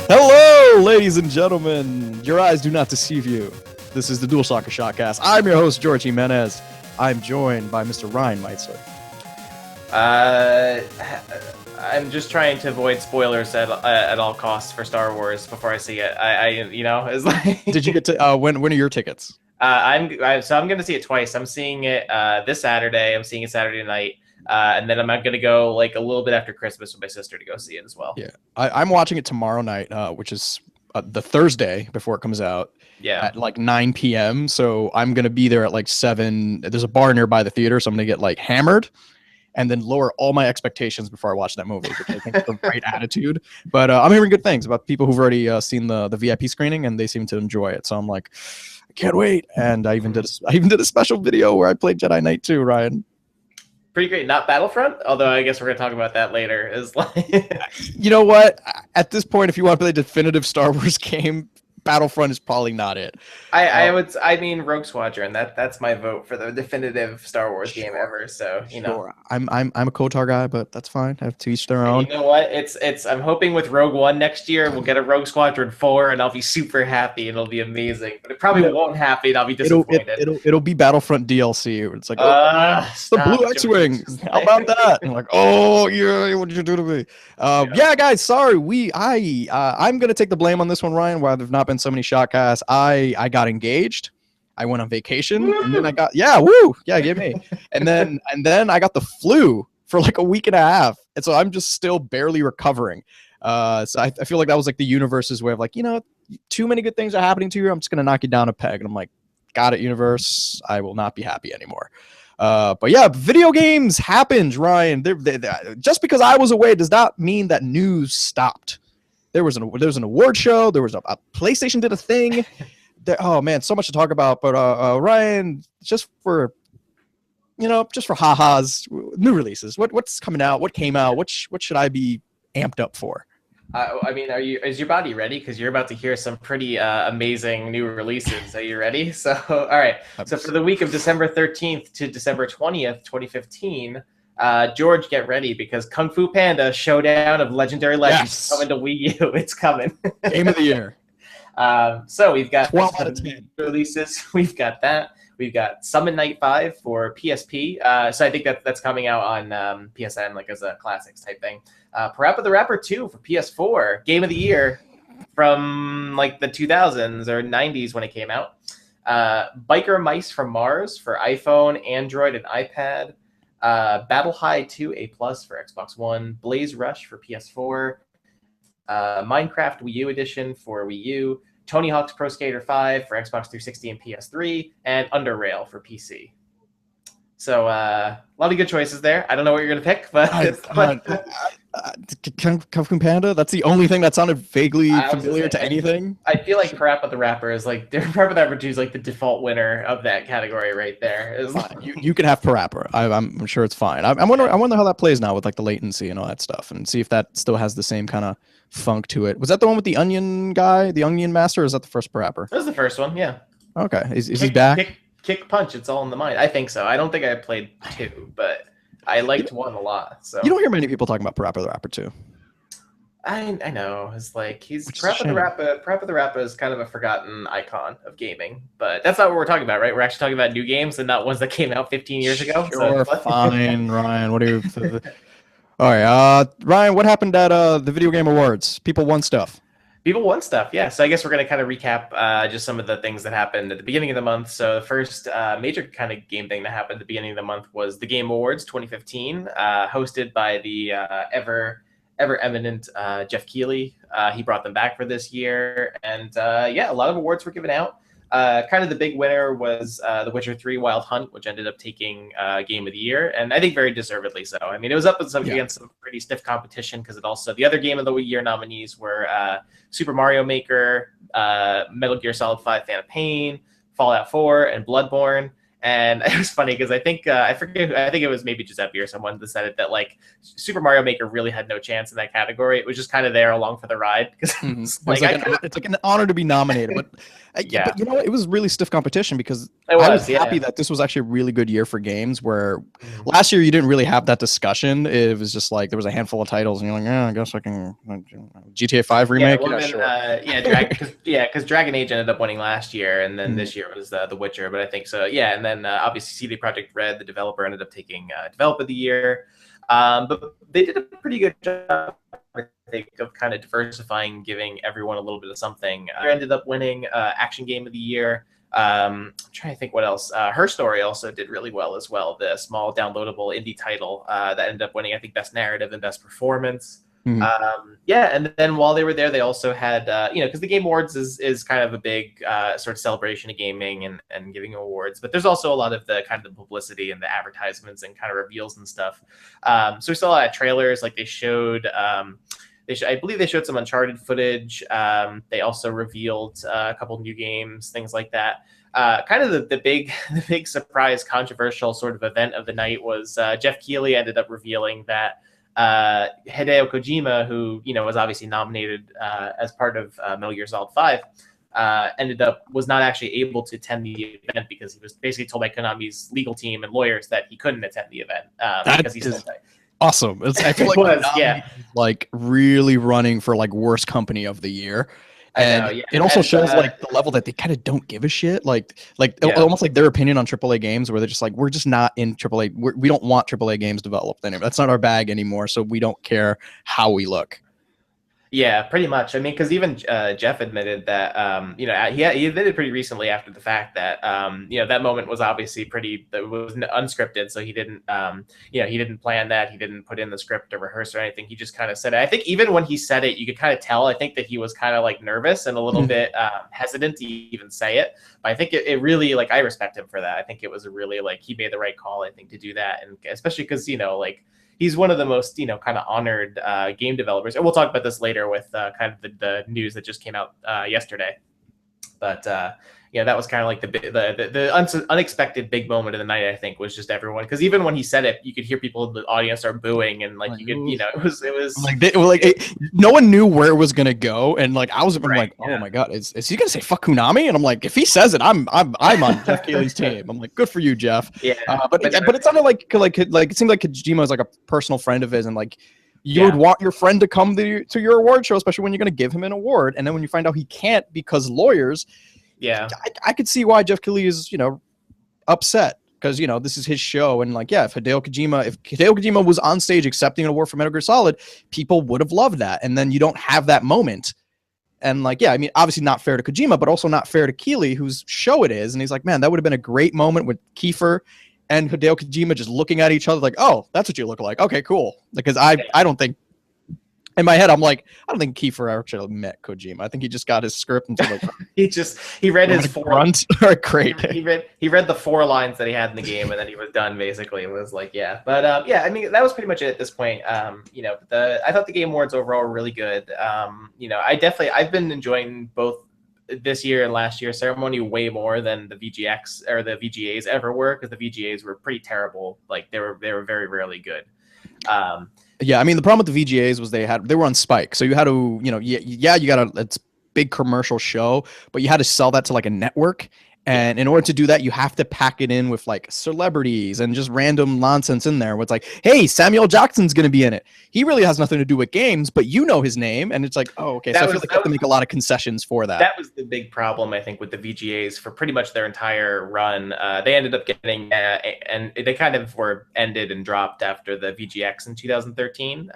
Hello, ladies and gentlemen. Your eyes do not deceive you. This is the DualShockers ShockCast. I'm your host, George Jimenez. I'm joined by Mr. Ryan Meitzer. I'm just trying to avoid spoilers at all costs for Star Wars before I see it. It's like. Did you get to? When are your tickets? I'm going to see it twice. I'm seeing it this Saturday. I'm seeing it Saturday night. And then I'm going to go like a little bit after Christmas with my sister to go see it as well. Yeah, I'm watching it tomorrow night, which is the Thursday before it comes out. Yeah. At like 9 p.m. So I'm gonna be there at like 7. There's a bar nearby the theater, so I'm gonna get like hammered, and then lower all my expectations before I watch that movie, which I think is the right attitude. But I'm hearing good things about people who've already seen the VIP screening, and they seem to enjoy it. So I'm like, I can't wait. And I even did a special video where I played Jedi Knight 2, Ryan. Pretty great. Not Battlefront, although I guess we're going to talk about that later. Is like, you know what? At this point, if you want to play a definitive Star Wars game, Battlefront is probably not it. I mean Rogue Squadron. That's my vote for the definitive Star Wars game ever. So you know, I'm a KOTOR guy, but that's fine. I have to each their own. You know what? It's I'm hoping with Rogue One next year we'll get a Rogue Squadron 4, and I'll be super happy, and it'll be amazing. But it probably won't happen. And I'll be disappointed. It'll be Battlefront DLC. It's like the Blue X-wing. How about that? And I'm like, oh yeah, what did you do to me? Yeah, guys, sorry. I'm gonna take the blame on this one, Ryan. Why there've not been so many shotcasts. I got engaged. I went on vacation, and then I got give me. And then I got the flu for like a week and a half, and so I'm just still barely recovering. So I feel like that was like the universe's way of like, too many good things are happening to you. I'm just gonna knock you down a peg, and I'm like, got it, universe. I will not be happy anymore. But yeah, video games happened, Ryan. Just because I was away does not mean that news stopped. There was an award show. There was a PlayStation did a thing. Oh man, so much to talk about. But Ryan, just for ha-has, new releases. What's coming out? What came out? What should I be amped up for? I mean, is your body ready? Because you're about to hear some pretty amazing new releases. Are you ready? So, all right. So for the week of December 13th to December 20th, 2015, George, get ready because Kung Fu Panda Showdown of Legendary Legends is coming to Wii U. It's coming. Game of the year. So we've got 12 out of 10 releases. We've got that. We've got Summon Night 5 for PSP. So I think that's coming out on PSN, like as a classics type thing. Parappa the Rapper 2 for PS4. Game of the year from like the 2000s or 90s when it came out. Biker Mice from Mars for iPhone, Android, and iPad. Battle High 2 A+ for Xbox One. Blaze Rush for PS4. Minecraft Wii U edition for Wii U, Tony Hawk's Pro Skater 5 for Xbox 360 and PS3, and Underrail for PC. So a lot of good choices there. I don't know what you're going to pick, but Kung Fu Panda, that's the only thing that sounded vaguely familiar to anything. I feel like Parappa the Rapper is like Parappa the Rapper 2 is like the default winner of that category right there. You can have Parappa. I'm sure it's fine. I wonder how that plays now with like the latency and all that stuff, and see if that still has the same kind of funk to it. Was that the one with the onion guy, the onion master, or is that the first Parappa? That was the first one, yeah. Okay, is he back? Kick punch, it's all in the mind. I think so. I don't think I played 2, but I liked 1 a lot. So you don't hear many people talking about Parappa the Rapper 2. I know. It's like Parappa the Rapper is kind of a forgotten icon of gaming, but that's not what we're talking about, right? We're actually talking about new games and not ones that came out 15 years ago. Sure, so. Fine, Ryan. What are you? All right, Ryan. What happened at the Video Game Awards? People won stuff. Yeah. So I guess we're going to kind of recap just some of the things that happened at the beginning of the month. So the first major kind of game thing that happened at the beginning of the month was the Game Awards 2015, hosted by the ever eminent Jeff Keighley. He brought them back for this year. And a lot of awards were given out. Kind of the big winner was The Witcher 3 Wild Hunt, which ended up taking Game of the Year, and I think very deservedly so. I mean, it was up against some pretty stiff competition because it also, the other Game of the Year nominees were Super Mario Maker, Metal Gear Solid 5 Phantom Pain, Fallout 4, and Bloodborne. And it was funny because I think I forget. I think it was maybe Giuseppe or someone that said it, that like Super Mario Maker really had no chance in that category. It was just kind of there along for the ride because it's like an honor to be nominated. But yeah, but you know what? It was really stiff competition because I was happy that this was actually a really good year for games. Where last year you didn't really have that discussion. It was just like there was a handful of titles, and you're like, yeah, I guess I can GTA 5 remake. Yeah, sure. Because Dragon Age ended up winning last year, and then this year was The Witcher. But I think so. Yeah, and then obviously CD Projekt Red, the developer, ended up taking Develop of the Year. But they did a pretty good job, I think, of kind of diversifying, giving everyone a little bit of something. They ended up winning Action Game of the Year. I'm trying to think what else. Her Story also did really well as well. The small downloadable indie title that ended up winning, I think, Best Narrative and Best Performance. And then while they were there, they also had, because the Game Awards is kind of a big sort of celebration of gaming and giving awards, but there's also a lot of the kind of the publicity and the advertisements and kind of reveals and stuff. So we saw a lot of trailers, like they showed, I believe they showed some Uncharted footage. They also revealed a couple new games, things like that. Kind of the big surprise, controversial sort of event of the night was Jeff Keighley ended up revealing that Hideo Kojima, who was obviously nominated as part of Metal Gear Solid 5, was not actually able to attend the event because he was basically told by Konami's legal team and lawyers that he couldn't attend the event because he's awesome. I feel like like really running for like worst company of the year. And it also shows like the level that they kind of don't give a shit. Like almost like their opinion on AAA games, where they're just like, we're just not in AAA. We don't want AAA games developed anymore. That's not our bag anymore. So we don't care how we look. Yeah, pretty much. I mean, because even Jeff admitted that, he admitted pretty recently after the fact that, that moment was obviously it was unscripted. So he didn't, he didn't plan that. He didn't put in the script or rehearse or anything. He just kind of said it. I think even when he said it, you could kind of tell, I think that he was kind of like nervous and a little bit hesitant to even say it. But I think it really, like, I respect him for that. I think it was a really, like, he made the right call, I think, to do that. And especially because, he's one of the most, kind of honored game developers. And we'll talk about this later with kind of the news that just came out yesterday. But that was kind of like the unexpected big moment of the night, I think, was just everyone. Because even when he said it, you could hear people in the audience start booing, and like you could, it was like no one knew where it was gonna go, and like I was like, oh my god, is he gonna say fuck Konami? And I'm like, if he says it, I'm on Jeff Keighley's team. I'm like, good for you, Jeff. Yeah, but it sounded like it seemed like Kojima was like a personal friend of his, and like you would want your friend to come to your award show, especially when you're gonna give him an award, and then when you find out he can't because lawyers. Yeah, I could see why Jeff Keighley is, upset, because, this is his show. And like, if Hideo Kojima was on stage accepting an award for Metal Gear Solid, people would have loved that. And then you don't have that moment. And like, I mean, obviously not fair to Kojima, but also not fair to Keighley, whose show it is. And he's like, man, that would have been a great moment with Kiefer and Hideo Kojima just looking at each other like, oh, that's what you look like. Okay, cool. Because I don't think, in my head, I'm like, I don't think Kiefer actually met Kojima. I think he just got his script and like he read his grunt. Great. He read the 4 lines that he had in the game, and then he was done basically. It was like, but I mean, that was pretty much it at this point. I thought the Game Awards overall were really good. I've been enjoying both this year and last year's ceremony way more than the VGX or the VGAs ever were, because the VGAs were pretty terrible. Like they were very rarely good. Yeah, I mean, the problem with the VGAs was they were on Spike, so you had to, you got it's big commercial show, but you had to sell that to like a network, and in order to do that, you have to pack it in with like celebrities and just random nonsense in there. Where it's like, hey, Samuel Jackson's gonna be in it. He really has nothing to do with games, but his name, and it's like, oh, okay. So I feel like you have to make a lot of concessions for that. That was the big problem, I think, with the VGAs for pretty much their entire run. They ended up getting, and they kind of were ended and dropped after the VGX in 2013.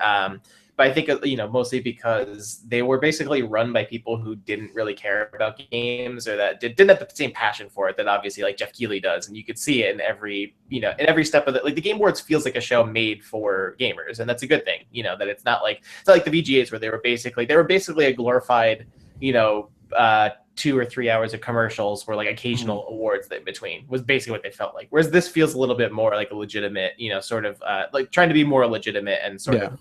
But I think, mostly because they were basically run by people who didn't really care about games, or that didn't have the same passion for it that obviously like Jeff Keighley does. And you could see it in every step of it. Like the Game Awards feels like a show made for gamers, and that's a good thing. That it's not like the VGAs where they were basically a glorified, 2 or 3 hours of commercials were like occasional awards in between, was basically what they felt like. Whereas this feels a little bit more like a legitimate, sort of like trying to be more legitimate and sort of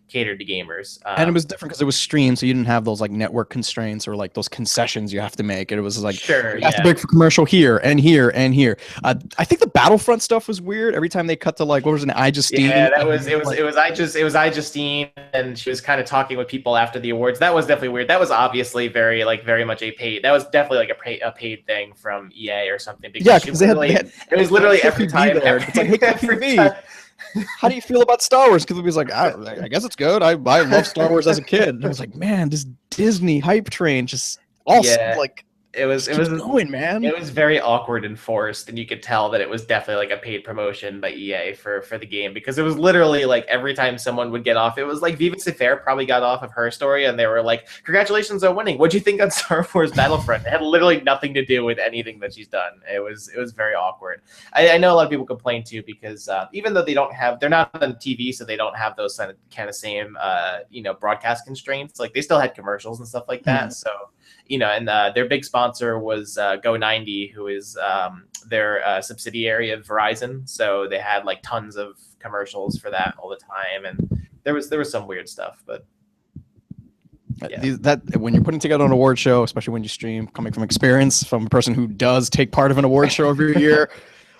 catered to gamers. And it was different because it was streamed, so you didn't have those like network constraints or like those concessions you have to make. It was like sure, you have to break for commercial here and here and here. I think the Battlefront stuff was weird. Every time they cut to like what was it, I Justine? Yeah, it was I Justine, and she was kind of talking with people after the awards. That was definitely weird. That was obviously very much a paid. That was definitely like a paid thing from EA or something. Because it was literally every time. It's like, hey, every time. How do you feel about Star Wars? Because it was like, I guess it's good. I love Star Wars as a kid. And I was like, man, this Disney hype train just awesome. Yeah. Like it was going, man. It was very awkward and forced, and you could tell that it was definitely like a paid promotion by EA for the game, because it was literally like every time someone would get off, it was like Viva Sefer probably got off of her story, and they were like, "Congratulations on winning. What'd you think on Star Wars Battlefront?" It had literally nothing to do with anything that she's done. It was very awkward. I know a lot of people complain too, because even though they're not on TV, so they don't have those kind of same broadcast constraints. Like they still had commercials and stuff like that. So. And their big sponsor was Go90, who is their subsidiary of Verizon. So they had like tons of commercials for that all the time, and there was some weird stuff. But yeah. That when you're putting together an award show, especially when you stream, coming from experience from a person who does take part of an award show every year.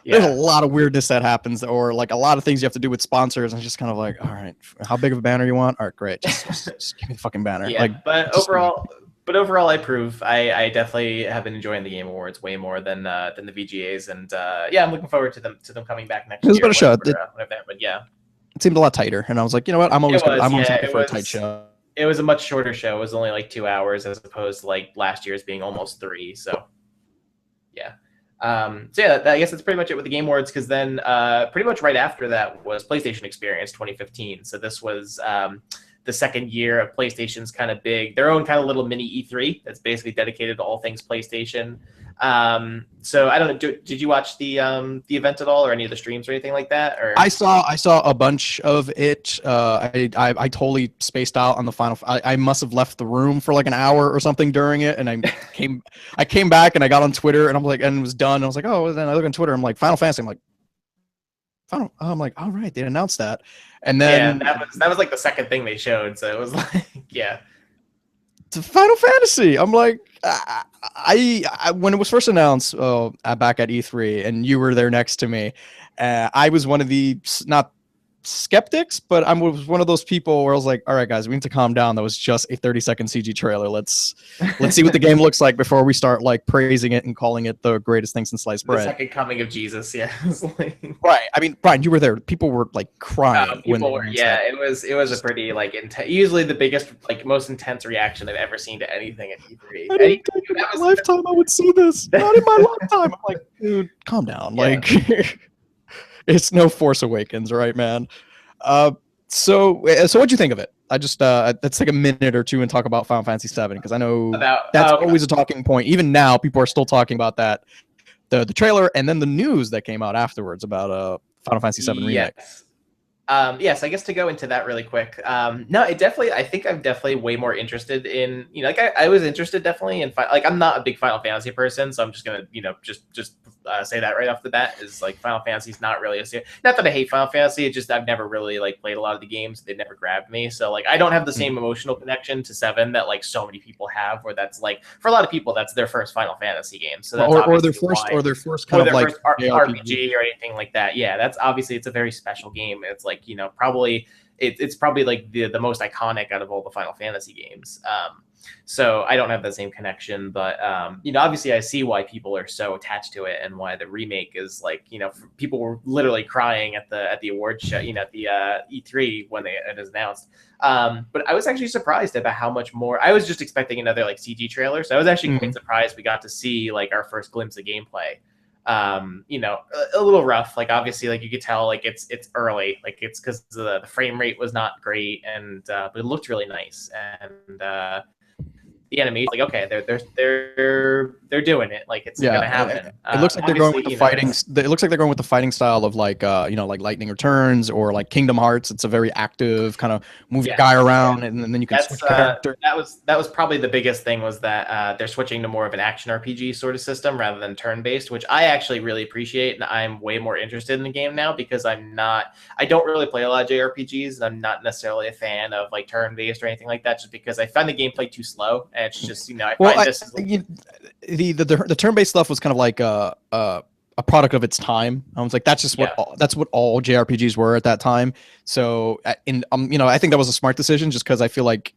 Yeah. There's a lot of weirdness that happens, or like a lot of things you have to do with sponsors, and it's just kind of like, all right, how big of a banner you want? All right, great, just give me the fucking banner. Yeah, but overall, I approve. I definitely have been enjoying the Game Awards way more than the VGAs, and I'm looking forward to them coming back next year. It was a better show. But yeah, it seemed a lot tighter, and I was like, you know what, I'm always happy for a tight show. It was a much shorter show. It was only like 2 hours as opposed to like last year's being almost 3. So yeah. I guess that's pretty much it with the Game Awards, because then pretty much right after that was PlayStation Experience 2015. So this was the second year of PlayStation's kind of their own kind of little mini E3 that's basically dedicated to all things PlayStation. So I don't know. Did you watch the event at all, or any of the streams or anything like that? Or I saw a bunch of it. I totally spaced out on the final. I must have left the room for like an hour or something during it, and I came back and I got on Twitter, and I'm like, and it was done. And I was like, oh, then I look on Twitter. I'm like, Final Fantasy. I'm like, all right, they announced that, and then that was like the second thing they showed. So it was like, yeah. To Final Fantasy. I'm like, I when it was first announced back at E3, and you were there next to me, I was one of the not skeptics, but I was one of those people where I was like, all right, guys, we need to calm down. That was just a 30-second CG trailer. Let's see what the game looks like before we start like praising it and calling it the greatest thing since sliced bread. The second coming of Jesus, yeah. Right. I mean, Brian, you were there. People were like crying. It was a pretty like usually the biggest, like most intense reaction I've ever seen to anything at E3. I didn't think in my lifetime I would see this. Not in my lifetime. I'm like, dude, calm down. Yeah. Like. It's no Force Awakens, right, man? So what'd you think of it? I just let's take a minute or two and talk about Final Fantasy VII, because I know that's always a talking point. Even now, people are still talking about that, the trailer, and then the news that came out afterwards about Final Fantasy VII remake. Yes, I guess to go into that really quick. No, I think I'm definitely way more interested in, I was interested definitely in, like, I'm not a big Final Fantasy person, so I'm just gonna, just say that right off the bat, is like Final Fantasy's not really not that I hate Final Fantasy, it's just I've never really like played a lot of the games. They never grabbed me, so like I don't have the same emotional connection to 7 that like so many people have, where that's like for a lot of people that's their first Final Fantasy game. So that's or their first kind of like RPG or anything like that. Yeah, that's obviously it's a very special game. It's like probably it's probably like the most iconic out of all the Final Fantasy games. So I don't have the same connection, but obviously I see why people are so attached to it, and why the remake is like, people were literally crying at the award show, at the E3 when it was announced. But I was actually surprised about how much more. I was just expecting another like CG trailer, so I was actually quite surprised we got to see like our first glimpse of gameplay. A little rough, like obviously like you could tell like it's early, like it's because the frame rate was not great, and but it looked really nice, and the animation, like, okay, they're doing it, like it's gonna happen. It looks like they're going with the fighting. It looks like they're going with the fighting style of like like Lightning Returns or like Kingdom Hearts. It's a very active kind of move your guy around, and then you can switch character. That was probably the biggest thing, was that they're switching to more of an action RPG sort of system rather than turn-based, which I actually really appreciate, and I'm way more interested in the game now, because I don't really play a lot of JRPGs, and I'm not necessarily a fan of like turn-based or anything like that, just because I find the gameplay too slow. And it's just, the turn-based stuff was kind of like a product of its time. I was like, that's just what all JRPGs were at that time. So I think that was a smart decision, just because I feel like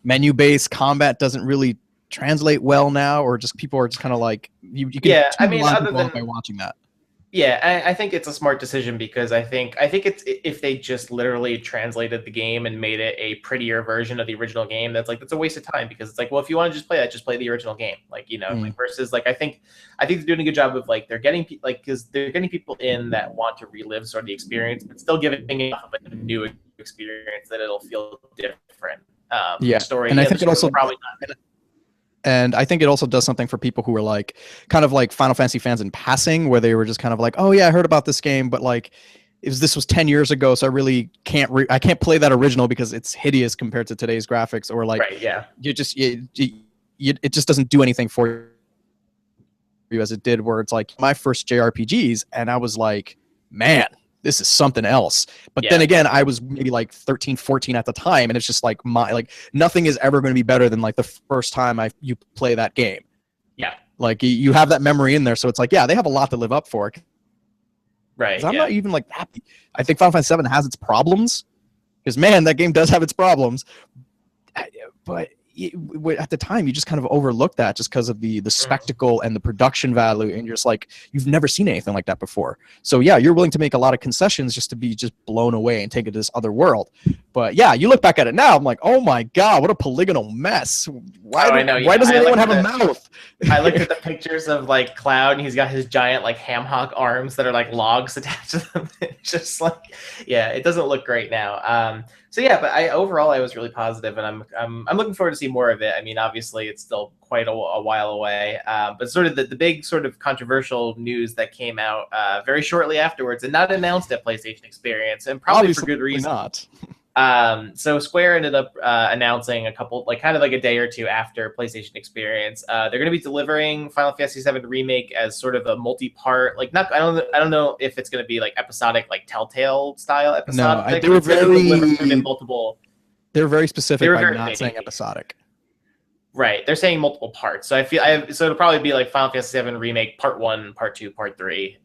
menu-based combat doesn't really translate well now, or just people are just kind of like you can other than by watching that. Yeah, I think it's a smart decision, because I think it's, if they just literally translated the game and made it a prettier version of the original game, that's a waste of time, because it's like, well, if you want to just play that, just play the original game, like, like, versus like I think they're doing a good job of like, they're getting because they're getting people in that want to relive sort of the experience, but still giving enough of a new experience that it'll feel different. Story, and I think it also probably not. And I think it also does something for people who are like kind of like Final Fantasy fans in passing, where they were just kind of like, oh yeah, I heard about this game, but like this was 10 years ago, so I really can't play that original because it's hideous compared to today's graphics, or like it just doesn't do anything for you as it did, where it's like my first JRPGs, and I was like, man, this is something else. But then again, I was maybe like 13, 14 at the time, and it's just like nothing is ever going to be better than like the first time you play that game. Yeah. Like you have that memory in there, so it's like, yeah, they have a lot to live up for. Right. I'm not even like happy. I think Final Fantasy VII has its problems, because man, that game does have its problems. But at the time, you just kind of overlooked that just because of the spectacle and the production value, and you're just like, you've never seen anything like that before. So yeah, you're willing to make a lot of concessions just to be just blown away and take it to this other world. But yeah, you look back at it now, I'm like, oh my god, what a polygonal mess. Why doesn't anyone have a mouth? I looked at the pictures of like Cloud, and he's got his giant like ham hock arms that are like logs attached to them. It's just like, yeah, it doesn't look great now. So yeah, but overall I was really positive, and I'm looking forward to see more of it. I mean, obviously it's still quite a while away, but sort of the big sort of controversial news that came out very shortly afterwards, and not announced at PlayStation Experience, and probably for good reason. Not. So Square ended up announcing a couple, like kind of like a day or two after PlayStation Experience, they're going to be delivering Final Fantasy VII Remake as sort of a multi-part, like not, I don't know if it's going to be like episodic, like Telltale style episodic. No, they were very multiple. They were very specific by not saying episodic. Right, they're saying multiple parts. So so it'll probably be like Final Fantasy VII Remake Part 1, Part 2, Part 3.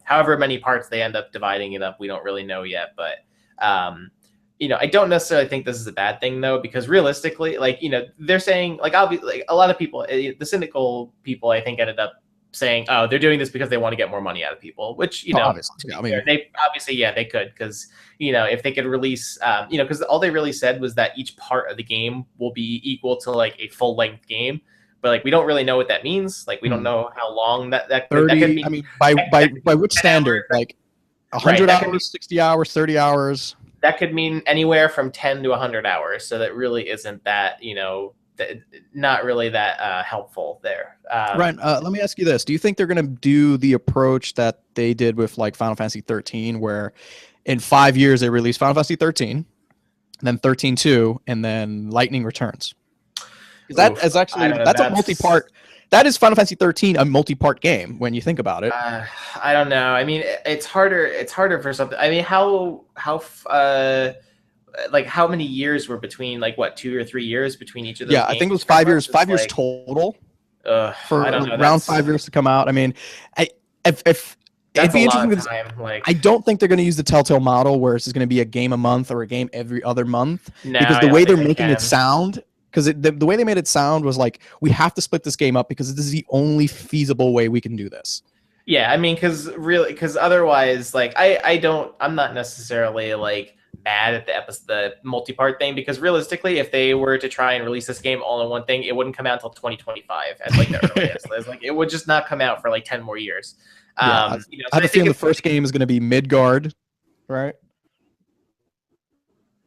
However many parts they end up dividing it up, we don't really know yet, but. I don't necessarily think this is a bad thing, though, because realistically, like, they're saying, like, like a lot of people, the cynical people, I think, ended up saying, oh, they're doing this because they want to get more money out of people, which, obviously, I mean, they obviously, they could, because, if they could release, because all they really said was that each part of the game will be equal to like a full length game. But like, we don't really know what that means. Like, we don't know how long that 30, could be. I mean, by which standard? Hours, like 100 hours, 60 hours, 30 hours. That could mean anywhere from 10 to 100 hours. So that really isn't that, not really that helpful there. Ryan, let me ask you this. Do you think they're going to do the approach that they did with like Final Fantasy 13, where in 5 years they released Final Fantasy 13, then 13-2, and then Lightning Returns? That is actually, that's a multi-part. That is Final Fantasy 13, a multi-part game when you think about it. I don't know. I mean, it's harder. It's harder for something. I mean, how many years were between, like, what, 2 or 3 years between each of those? Yeah, games? I think it was 5 years. 5 years total. For around 5 years to come out. I mean, if it'd be interesting because I don't think they're going to use the Telltale model where it's just going to be a game a month or a game every other month. No, because the way they're making it sound. Because the way they made it sound was like, we have to split this game up because this is the only feasible way we can do this. Yeah, I mean, because otherwise, like, I'm not necessarily like mad at the multi-part thing, because realistically, if they were to try and release this game all in one thing, it wouldn't come out until 2025 at like the earliest. Like, it would just not come out for like 10 more years. I have a feeling the first game is going to be Midgard, right?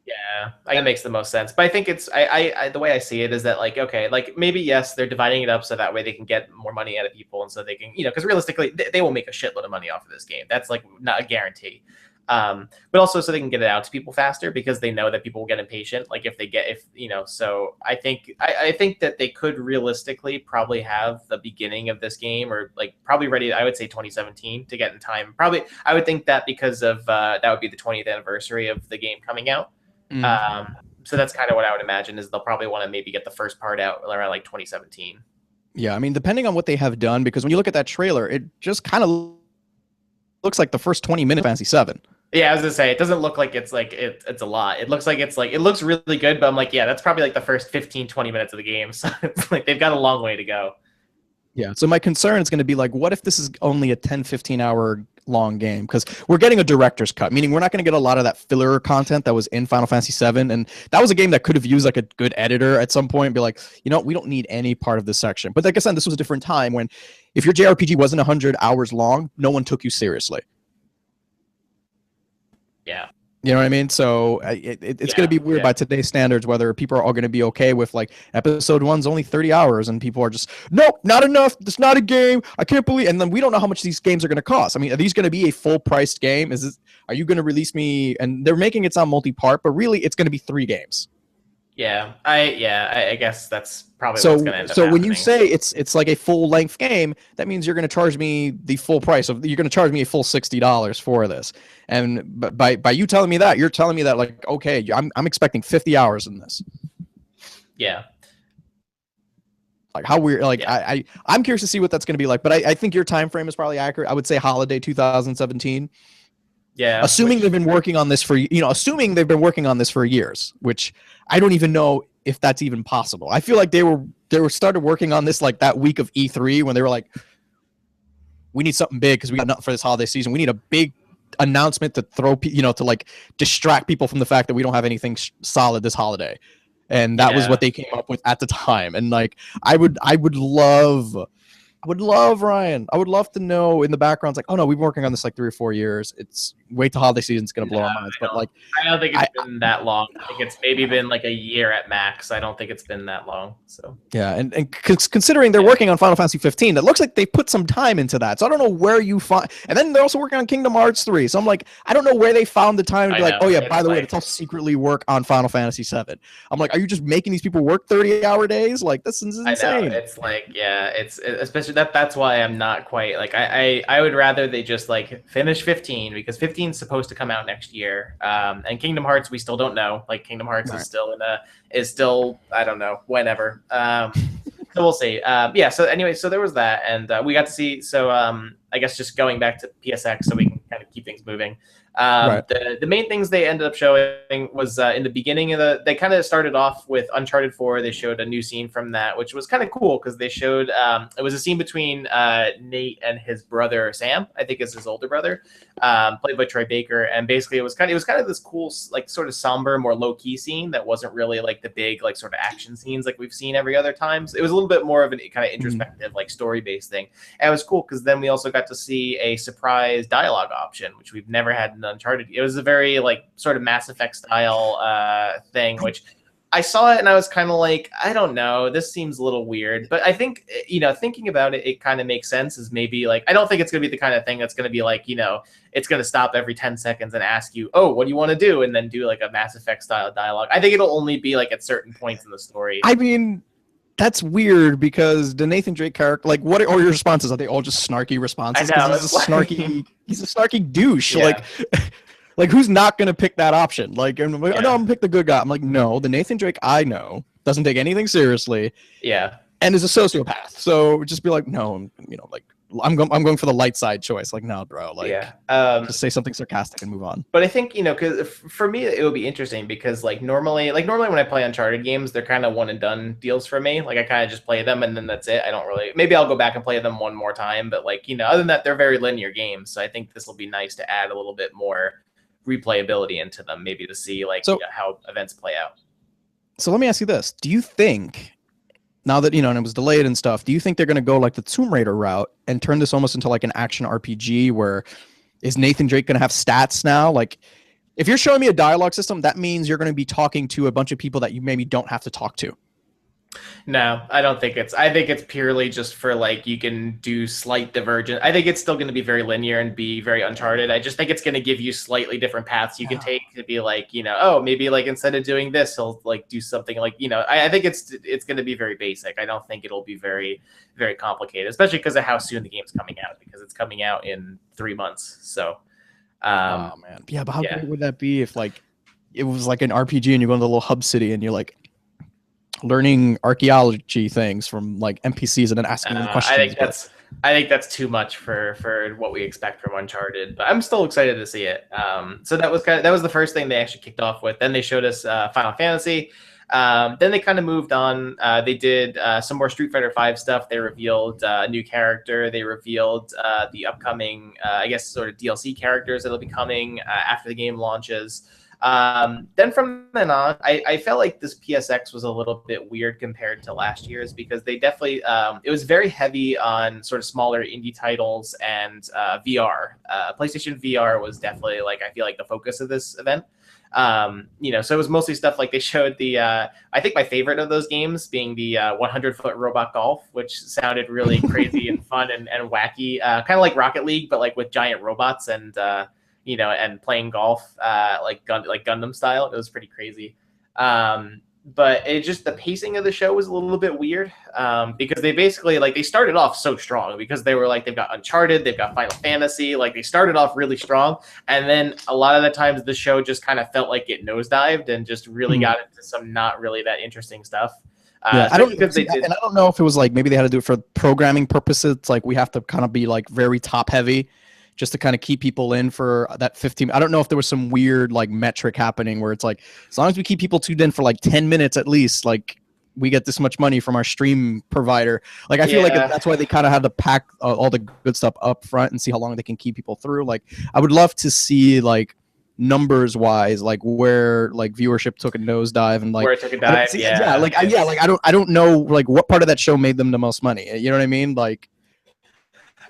Yeah, Yeah, that makes the most sense. But I think it's I the way I see it is that like okay, like maybe yes, they're dividing it up so that way they can get more money out of people, and so they can because realistically they will make a shitload of money off of this game. That's like not a guarantee. But also so they can get it out to people faster because they know that people will get impatient. Like so I think that they could realistically probably have the beginning of this game or like probably ready. I would say 2017 to get in time. Probably I would think that because of that would be the 20th anniversary of the game coming out. So that's kind of what I would imagine is they'll probably want to maybe get the first part out around like 2017. Yeah, I mean, depending on what they have done, because when you look at that trailer, it just kind of looks like the first 20 minutes of Fantasy 7. Yeah, I was gonna say it doesn't look like it's like it's a lot. It looks like it looks really good, but I'm like, yeah, that's probably like the first 15, 20 minutes of the game. So it's like they've got a long way to go. Yeah. So my concern is going to be like, what if this is only a 10, 15 hour long game? Because we're getting a director's cut, meaning we're not going to get a lot of that filler content that was in Final Fantasy 7. And that was a game that could have used like a good editor at some point and be like, we don't need any part of this section. But like I said, this was a different time when if your JRPG wasn't 100 hours long, no one took you seriously. Yeah. You know what I mean? So it's going to be weird by today's standards, whether people are all going to be okay with like episode 1's only 30 hours and people are just, nope, not enough. It's not a game. I can't believe. And then we don't know how much these games are going to cost. I mean, are these going to be a full priced game? Are you going to release me? And they're making it sound multi-part, but really it's going to be 3 games. Yeah, I guess that's probably what's going to end up So when happening. you say it's like a full length game, that means you're going to charge me the full price of you're going to charge me a full $60 for this. And by you telling me that, you're telling me that like okay, I'm expecting 50 hours in this. Yeah. Like how weird. Like I'm curious to see what that's going to be like. But I think your time frame is probably accurate. I would say holiday 2017. Yeah. Assuming they've been working on this for years, which I don't even know if that's even possible. I feel like they were started working on this like that week of E3 when they were like, we need something big because we got nothing for this holiday season. We need a big announcement to throw, to like distract people from the fact that we don't have anything solid this holiday. And that was what they came up with at the time. And like, I would love, Ryan. I would love to know in the background. It's like, oh no, we've been working on this like 3 or 4 years. It's wait till holiday season's gonna blow our minds. But like, I don't think it's been that long. I think it's maybe been like a year at max. I don't think it's been that long. So yeah, and considering they're working on Final Fantasy 15, it looks like they put some time into that. So I don't know where you find. And then they're also working on Kingdom Hearts 3. So I'm like, I don't know where they found the time to be like, oh yeah, by the way, let's all secretly work on Final Fantasy 7. I'm like, are you just making these people work 30-hour days? Like this is insane. I know. It's like it's especially that's why I'm not quite like I would rather they just like finish 15 because 15 is supposed to come out next year. And Kingdom Hearts we still don't know. Like Kingdom Hearts is still I don't know whenever. So we'll see. So anyway, so there was that, and we got to see. So I guess just going back to PSX, so we can kind of keep things moving. The main things they ended up showing was in the beginning of they kind of started off with Uncharted 4. They showed a new scene from that, which was kind of cool because they showed it was a scene between Nate and his brother Sam, I think is his older brother, played by Troy Baker, and basically it was kind of this cool like sort of somber, more low key scene that wasn't really like the big like sort of action scenes like we've seen every other time. So it was a little bit more of an kind of introspective like story based thing, and it was cool because then we also got to see a surprise dialogue option, which we've never had in Uncharted. It was a very like sort of Mass Effect style thing, which I saw it and I was kind of like, I don't know, this seems a little weird. But I think thinking about it, it kind of makes sense. Is maybe like I don't think it's gonna be the kind of thing that's gonna be like it's gonna stop every 10 seconds and ask you, oh, what do you want to do, and then do like a Mass Effect style dialogue. I think it'll only be like at certain points in the story. I mean, that's weird because the Nathan Drake character, like, what are all your responses? Are they all just snarky responses? I know, he's a snarky douche. Yeah. Like who's not gonna pick that option? Like, no, I'm gonna pick the good guy. I'm like, no, the Nathan Drake I know doesn't take anything seriously. Yeah, and is a sociopath. So just be like, no, like I'm going for the light side choice. Like, no, bro. Like, just say something sarcastic and move on. But I think because for me it would be interesting because normally when I play Uncharted games, they're kind of one and done deals for me. Like I kind of just play them and then that's it. I don't really. Maybe I'll go back and play them one more time. But other than that, they're very linear games. So I think this will be nice to add a little bit more replayability into them, maybe to see how events play out. So let me ask you this: do you think, now that and it was delayed and stuff, do you think they're going to go like the Tomb Raider route and turn this almost into like an action RPG where is Nathan Drake going to have stats now? Like, If you're showing me a dialogue system, that means you're going to be talking to a bunch of people that you maybe don't have to talk to. No, I don't think it's. I think it's purely just for like you can do slight divergent. I think it's still going to be very linear and be very Uncharted. I just think it's going to give you slightly different paths you can take to be like, oh, maybe like instead of doing this, he'll like do something like, I think it's going to be very basic. I don't think it'll be very, very complicated, especially because of how soon the game's coming out, because it's coming out in 3 months. So, oh man, yeah, but how great would that be if like it was like an RPG and you go into the little hub city and you're like learning archaeology things from like NPCs and then asking them questions. I think that's too much for what we expect from Uncharted, but I'm still excited to see it. So that was the first thing they actually kicked off with. Then they showed us Final Fantasy. Then they kind of moved on. They did some more Street Fighter V stuff. They revealed a new character. They revealed the upcoming, I guess, sort of DLC characters that'll be coming after the game launches. Then from then on, I felt like this PSX was a little bit weird compared to last year's, because they definitely it was very heavy on sort of smaller indie titles and VR. PlayStation VR was definitely like, I feel like, the focus of this event. So it was mostly stuff like they showed the I think my favorite of those games being the 100-foot robot golf, which sounded really crazy and fun and wacky, kind of like Rocket League, but like with giant robots and and playing golf, like Gundam style. It was pretty crazy. But it just, the pacing of the show was a little bit weird, because they basically, like, they started off so strong because they were like, they've got Uncharted, they've got Final Fantasy, like they started off really strong. And then a lot of the times the show just kind of felt like it nosedived and just really got into some not really that interesting stuff. I don't know if it was like, maybe they had to do it for programming purposes. It's like, we have to kind of be like very top heavy just to kind of keep people in for that 15. I don't know if there was some weird like metric happening where it's like, as long as we keep people tuned in for like 10 minutes at least, like we get this much money from our stream provider. Like, I feel like that's why they kind of had to pack all the good stuff up front and see how long they can keep people through. Like, I would love to see like numbers wise, like where like viewership took a nosedive and like where it took a dive. I don't know like what part of that show made them the most money. You know what I mean? Like,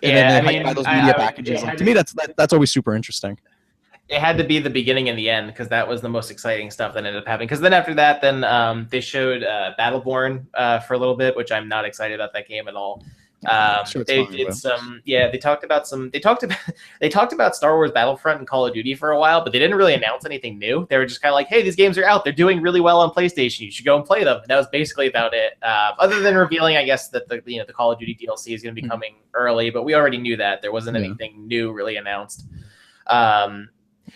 and then they buy those media packages. Like, to me, that's always super interesting. It had to be the beginning and the end, because that was the most exciting stuff that ended up happening. Because then after that, they showed Battleborn for a little bit, which I'm not excited about that game at all. They talked about Star Wars Battlefront and Call of Duty for a while, but they didn't really announce anything new. They were just kind of like, hey, these games are out, they're doing really well on PlayStation, you should go and play them. And that was basically about it, other than revealing, I guess, that the Call of Duty DLC is going to be coming early, but we already knew that. There wasn't anything new really announced.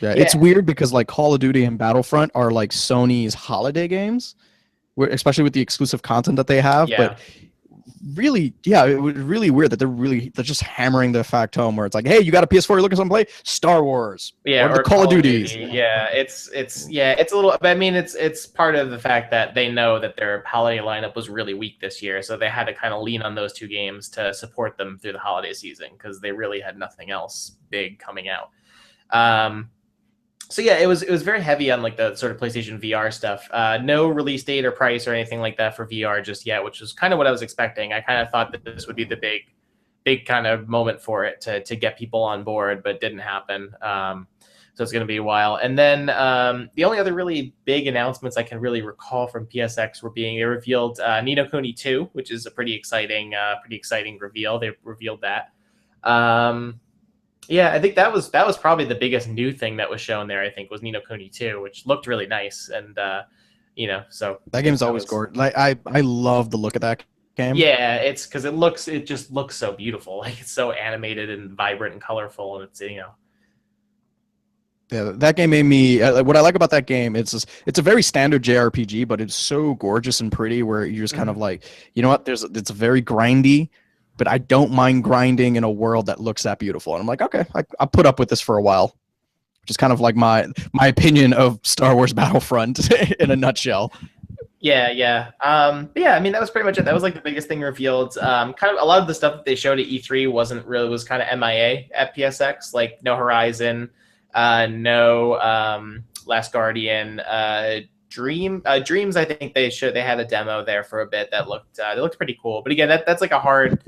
It's weird because like Call of Duty and Battlefront are like Sony's holiday games, especially with the exclusive content that they have. But really, it was really weird that they're just hammering the fact home where it's like, hey, you got a PS4, you're looking for something to play? Star Wars. Or Call of Duty. It's a little, but I mean, it's part of the fact that they know that their holiday lineup was really weak this year, so they had to kind of lean on those two games to support them through the holiday season, because they really had nothing else big coming out. So yeah, it was very heavy on like the sort of PlayStation VR stuff. No release date or price or anything like that for VR just yet, which was kind of what I was expecting. I kind of thought that this would be the big kind of moment for it to get people on board, but it didn't happen. So it's going to be a while. And then the only other really big announcements I can really recall from PSX were they revealed Ni no Kuni 2, which is a pretty exciting reveal. They revealed that. I think that was probably the biggest new thing that was shown there, I think, was Ni no Kuni 2, which looked really nice. And, so. That game's always gorgeous. Like, I love the look of that game. Yeah, it's because it just looks so beautiful. Like, it's so animated and vibrant and colorful. And it's, Yeah, that game made me. What I like about that game, it's a very standard JRPG, but it's so gorgeous and pretty. Where you're just kind of like, you know what? It's very grindy, but I don't mind grinding in a world that looks that beautiful. And I'm like, okay, I'll put up with this for a while. Which is kind of like my opinion of Star Wars Battlefront in a nutshell. Yeah. I mean, that was pretty much it. That was like the biggest thing revealed. Kind of a lot of the stuff that they showed at E3 was kind of MIA at PSX, like no Horizon. No Last Guardian, Dreams. I think they had a demo there for a bit that looked pretty cool. But again, that's like a hard.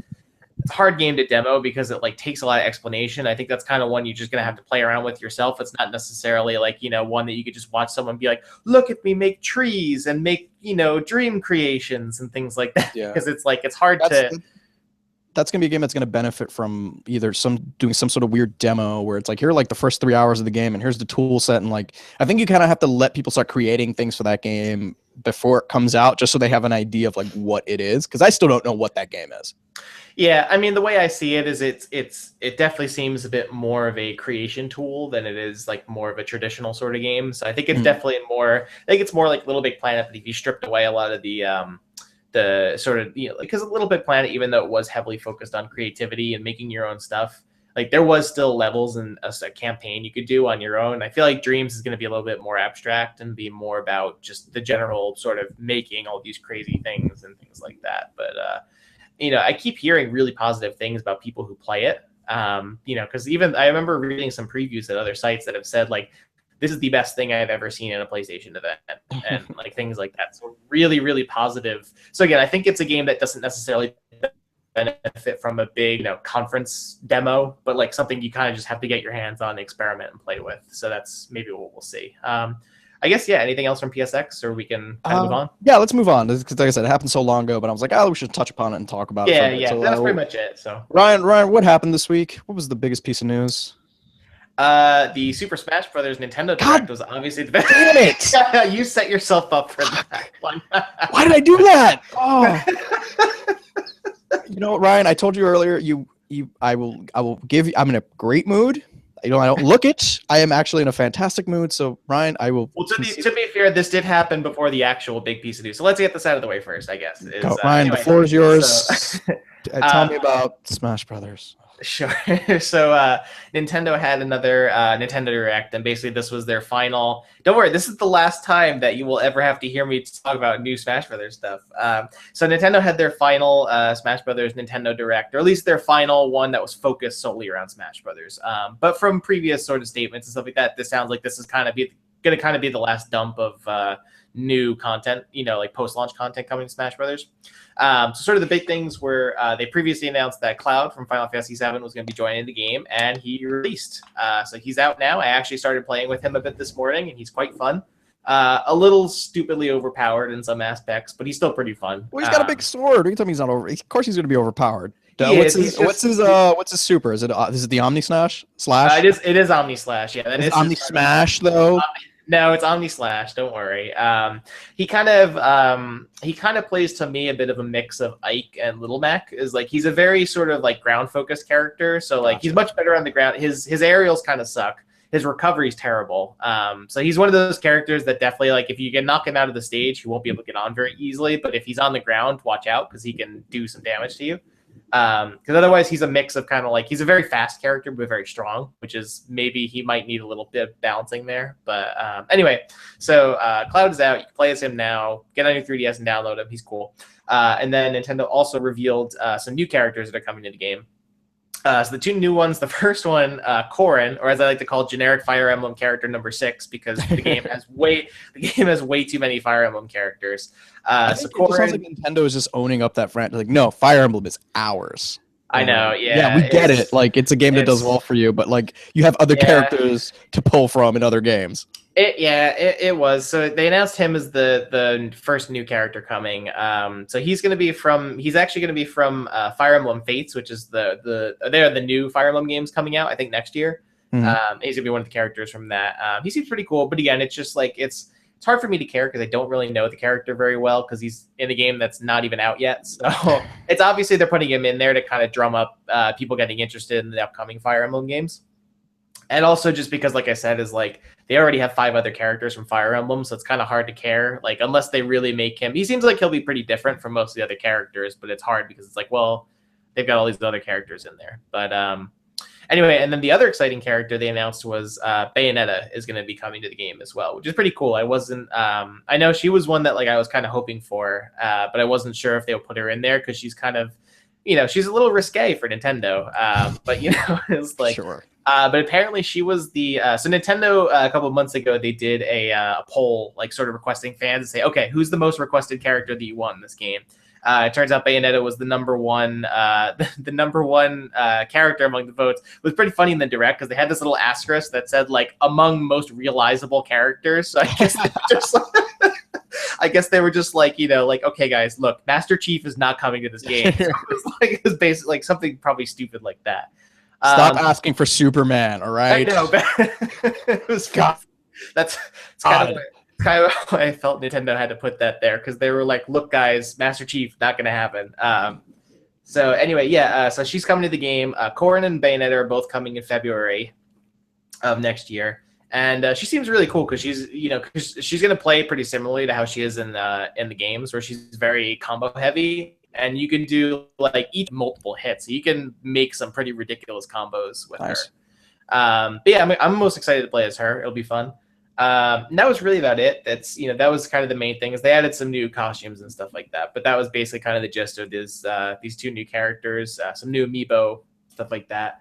it's a hard game to demo because it like takes a lot of explanation. I think that's kind of one you're just gonna have to play around with yourself. It's not necessarily like, you know, one that you could just watch someone be like, look at me make trees and make, you know, dream creations and things like that. Yeah. Because it's like it's hard to. That's gonna be a game that's gonna benefit from either doing some sort of weird demo where it's like, here are like the first 3 hours of the game and here's the tool set, and like I think you kind of have to let people start creating things for that game before it comes out, just so they have an idea of like what it is, because I still don't know what that game is. Yeah, I mean, the way I see it is it definitely seems a bit more of a creation tool than it is like more of a traditional sort of game. So I think it's definitely more, I think it's more like Little Big Planet, but if you stripped away a lot of the sort of, you know, because a Little Big Planet, even though it was heavily focused on creativity and making your own stuff, like there was still levels and a campaign you could do on your own. I feel like Dreams is going to be a little bit more abstract and be more about just the general sort of making all these crazy things and things like that. But you know, I keep hearing really positive things about people who play it. You know, because even I remember reading some previews at other sites that have said like, this is the best thing I've ever seen in a PlayStation event, and like things like that. So really, really positive. So again, I think it's a game that doesn't necessarily benefit from a big, you know, conference demo, but like something you kind of just have to get your hands on, experiment, and play with. So that's maybe what we'll see. I guess, yeah, anything else from PSX, or we can kind of move on? Yeah, let's move on. Because like I said, it happened so long ago, but I was like, oh, we should touch upon it and talk about it. Yeah, so, that's pretty much it. So Ryan, what happened this week? What was the biggest piece of news? The Super Smash Brothers Nintendo Direct was obviously the best. Damn it! You set yourself up for that one. Why did I do that? Oh. You know what, Ryan? I told you earlier. I will give you. I'm in a great mood. You know, I don't look it. I am actually in a fantastic mood. So, Ryan, I will. Well, to be fair, this did happen before the actual big piece of news. So let's get this out of the way first, I guess. Go, Ryan, anyway, the floor is yours. So, tell me about Smash Brothers. Sure. So Nintendo had another Nintendo Direct, and basically this was their final. Don't worry, this is the last time that you will ever have to hear me talk about new Smash Brothers stuff. So Nintendo had their final Smash Brothers Nintendo Direct, or at least their final one that was focused solely around Smash Brothers. But from previous sort of statements and stuff like that, this sounds like this is going to kind of be the last dump of new content, you know, like post-launch content coming to Smash Brothers. So sort of the big things were they previously announced that Cloud from Final Fantasy VII was going to be joining the game, and he released. So he's out now. I actually started playing with him a bit this morning, and he's quite fun. A little stupidly overpowered in some aspects, but he's still pretty fun. Well, he's got a big sword. What are you telling me he's not over? Of course he's going to be overpowered. What's his super? Is it the Omni Slash? It is Omni Slash. Yeah, that is Omni Smash though. No, it's Omni Slash. Don't worry. He kind of plays to me a bit of a mix of Ike and Little Mac. Is like he's a very sort of like ground focused character. So like he's much better on the ground. His aerials kind of suck. His recovery is terrible. So he's one of those characters that definitely like if you get knocked him out of the stage, he won't be able to get on very easily. But if he's on the ground, watch out because he can do some damage to you. Because otherwise he's a mix of kind of like he's a very fast character but very strong, which is maybe he might need a little bit of balancing there. But anyway, so Cloud is out. You can play as him now. Get on your 3DS and download him. He's cool. And then Nintendo also revealed some new characters that are coming to the game. So the two new ones, the first one, Corrin, or as I like to call generic Fire Emblem character number 6, because the game has way too many Fire Emblem characters. So Corrin, it sounds like Nintendo is just owning up that franchise. Like, no, Fire Emblem is ours. I know, yeah. Yeah, we get it. Like, it's a game that does well for you, but like, you have other characters to pull from in other games. It was. So they announced him as the first new character coming. So he's actually going to be from Fire Emblem Fates, which is the new Fire Emblem games coming out, I think next year. Mm-hmm. He's going to be one of the characters from that. He seems pretty cool, but again, it's just like it's hard for me to care because I don't really know the character very well because he's in a game that's not even out yet. So it's obviously they're putting him in there to kind of drum up people getting interested in the upcoming Fire Emblem games. And also just because, like I said, is like they already have 5 other characters from Fire Emblem, so it's kind of hard to care. Like unless they really make him, he seems like he'll be pretty different from most of the other characters, but it's hard because it's like, well, they've got all these other characters in there. But anyway, and then the other exciting character they announced was Bayonetta is going to be coming to the game as well, which is pretty cool. I wasn't, I know she was one that like I was kind of hoping for, but I wasn't sure if they would put her in there because she's kind of, you know, she's a little risque for Nintendo. But you know, it's like. Sure. But apparently she was the so Nintendo a couple of months ago they did a poll like sort of requesting fans to say, okay, who's the most requested character that you want in this game? It turns out Bayonetta was the number one, the number one character among the votes. It was pretty funny in the direct because they had this little asterisk that said like among most realizable characters. So I guess they were just, I guess they were just like, you know, like, okay, guys, look, Master Chief is not coming to this game. So it was basically like something probably stupid like that. Stop asking for Superman, all right? I know, but it was God. That's kind of why I felt Nintendo had to put that there, because they were like, look, guys, Master Chief, not going to happen. So anyway, yeah, so she's coming to the game. Corrin and Bayonetta are both coming in February of next year. And she seems really cool because she's, you know, she's going to play pretty similarly to how she is in the games, where she's very combo heavy. And you can do like each multiple hits. So you can make some pretty ridiculous combos with her. But yeah, I'm most excited to play as her. It'll be fun. And that was really about it. That's, you know, that was kind of the main thing, is they added some new costumes and stuff like that. But that was basically kind of the gist of these two new characters, some new amiibo, stuff like that.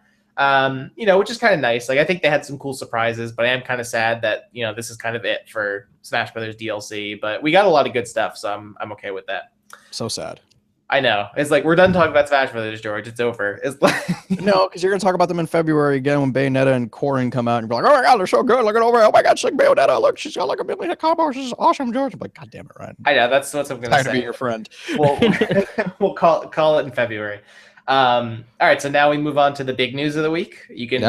You know, which is kind of nice. Like, I think they had some cool surprises, but I am kind of sad that, you know, this is kind of it for Smash Brothers DLC. But we got a lot of good stuff, so I'm okay with that. So sad. I know. It's like, we're done talking about Smash Brothers, George. It's over. It's like no, because you're going to talk about them in February again when Bayonetta and Corrin come out, and you're like, oh my God, they're so good. Look at over. Oh my God, she's like Bayonetta. Look, she's got like a million hit combo. She's awesome, George. I'm like, God damn it, Ryan. I know. That's what I'm going to say. Time to be your friend. We'll call it in February. All right. So now we move on to the big news of the week. You can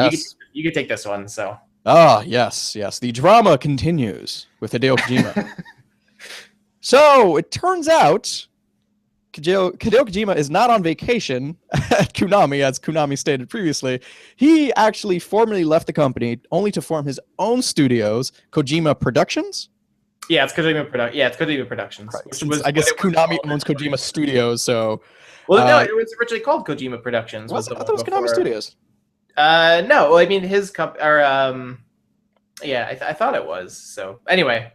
take this one. So. Oh, yes. The drama continues with Hideo Kojima. So it turns out Hideo Kojima is not on vacation at Konami, as Konami stated previously. He actually formally left the company only to form his own studios, Kojima Productions. Yeah, it's Kojima Productions. Right. I guess Konami owns Kojima Studios, so. Well, no, it was originally called Kojima Productions. I thought it was Konami Studios. No, I mean his company. Yeah, I thought it was. So anyway.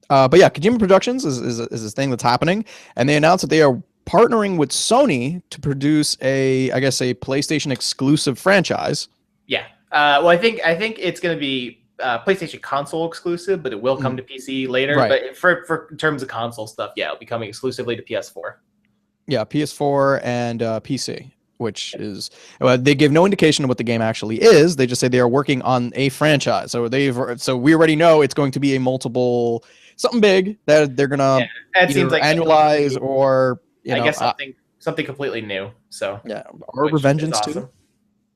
But yeah, Kojima Productions is this thing that's happening, and they announced that they are partnering with Sony to produce a PlayStation exclusive franchise. Yeah. Well, I think it's going to be PlayStation console exclusive, but it will come to PC later. Right. But for in terms of console stuff, yeah, it'll be coming exclusively to PS4. Yeah, PS4 and PC, which is they give no indication of what the game actually is. They just say they are working on a franchise. So we already know it's going to be a multiple something big that they're gonna either like annualize or. I guess something completely new. So yeah, or Revengeance awesome. Too.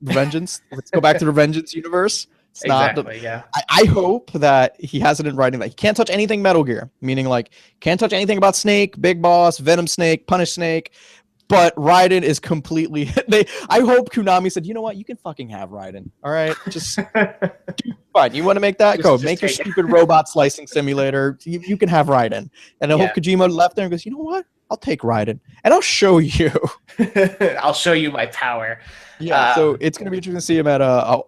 Revengeance. Let's go back to the Revengeance universe. It's exactly. Yeah. I hope that he has it in writing that he can't touch anything Metal Gear, meaning like can't touch anything about Snake, Big Boss, Venom Snake, Punish Snake. But Raiden is completely. I hope Konami said, you know what, you can fucking have Raiden. All right, just fine. You want to make that? Go make your stupid robot slicing simulator. You can have Raiden. And I hope Kojima left there and goes, you know what? I'll take Raiden, and I'll show you. I'll show you my power. Yeah, so it's gonna be interesting to see him at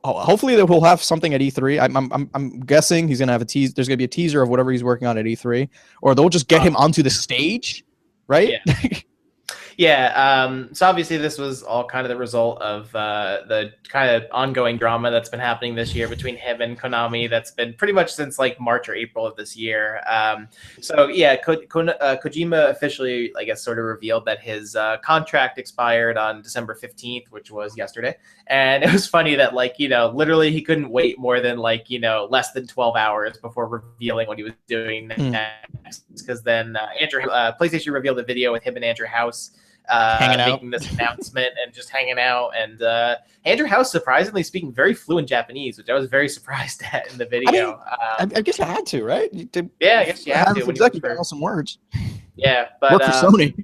hopefully that we'll have something at E3. I'm guessing he's gonna have a tease. There's gonna be a teaser of whatever he's working on at E3, or they'll just get him onto the stage, right? Yeah. Yeah, so obviously this was all kind of the result of the kind of ongoing drama that's been happening this year between him and Konami. That's been pretty much since like March or April of this year. So yeah, Kojima officially, I guess, sort of revealed that his contract expired on December 15th, which was yesterday. And it was funny that, like, you know, literally he couldn't wait more than like, you know, less than 12 hours before revealing what he was doing next. Because then PlayStation revealed a video with him and Andrew House making this announcement and just hanging out. And Andrew House surprisingly speaking very fluent Japanese, which I was very surprised at in the video. I mean, I guess you had to, right? Yeah, I guess you had to. When you know some words. Yeah, but work for Sony.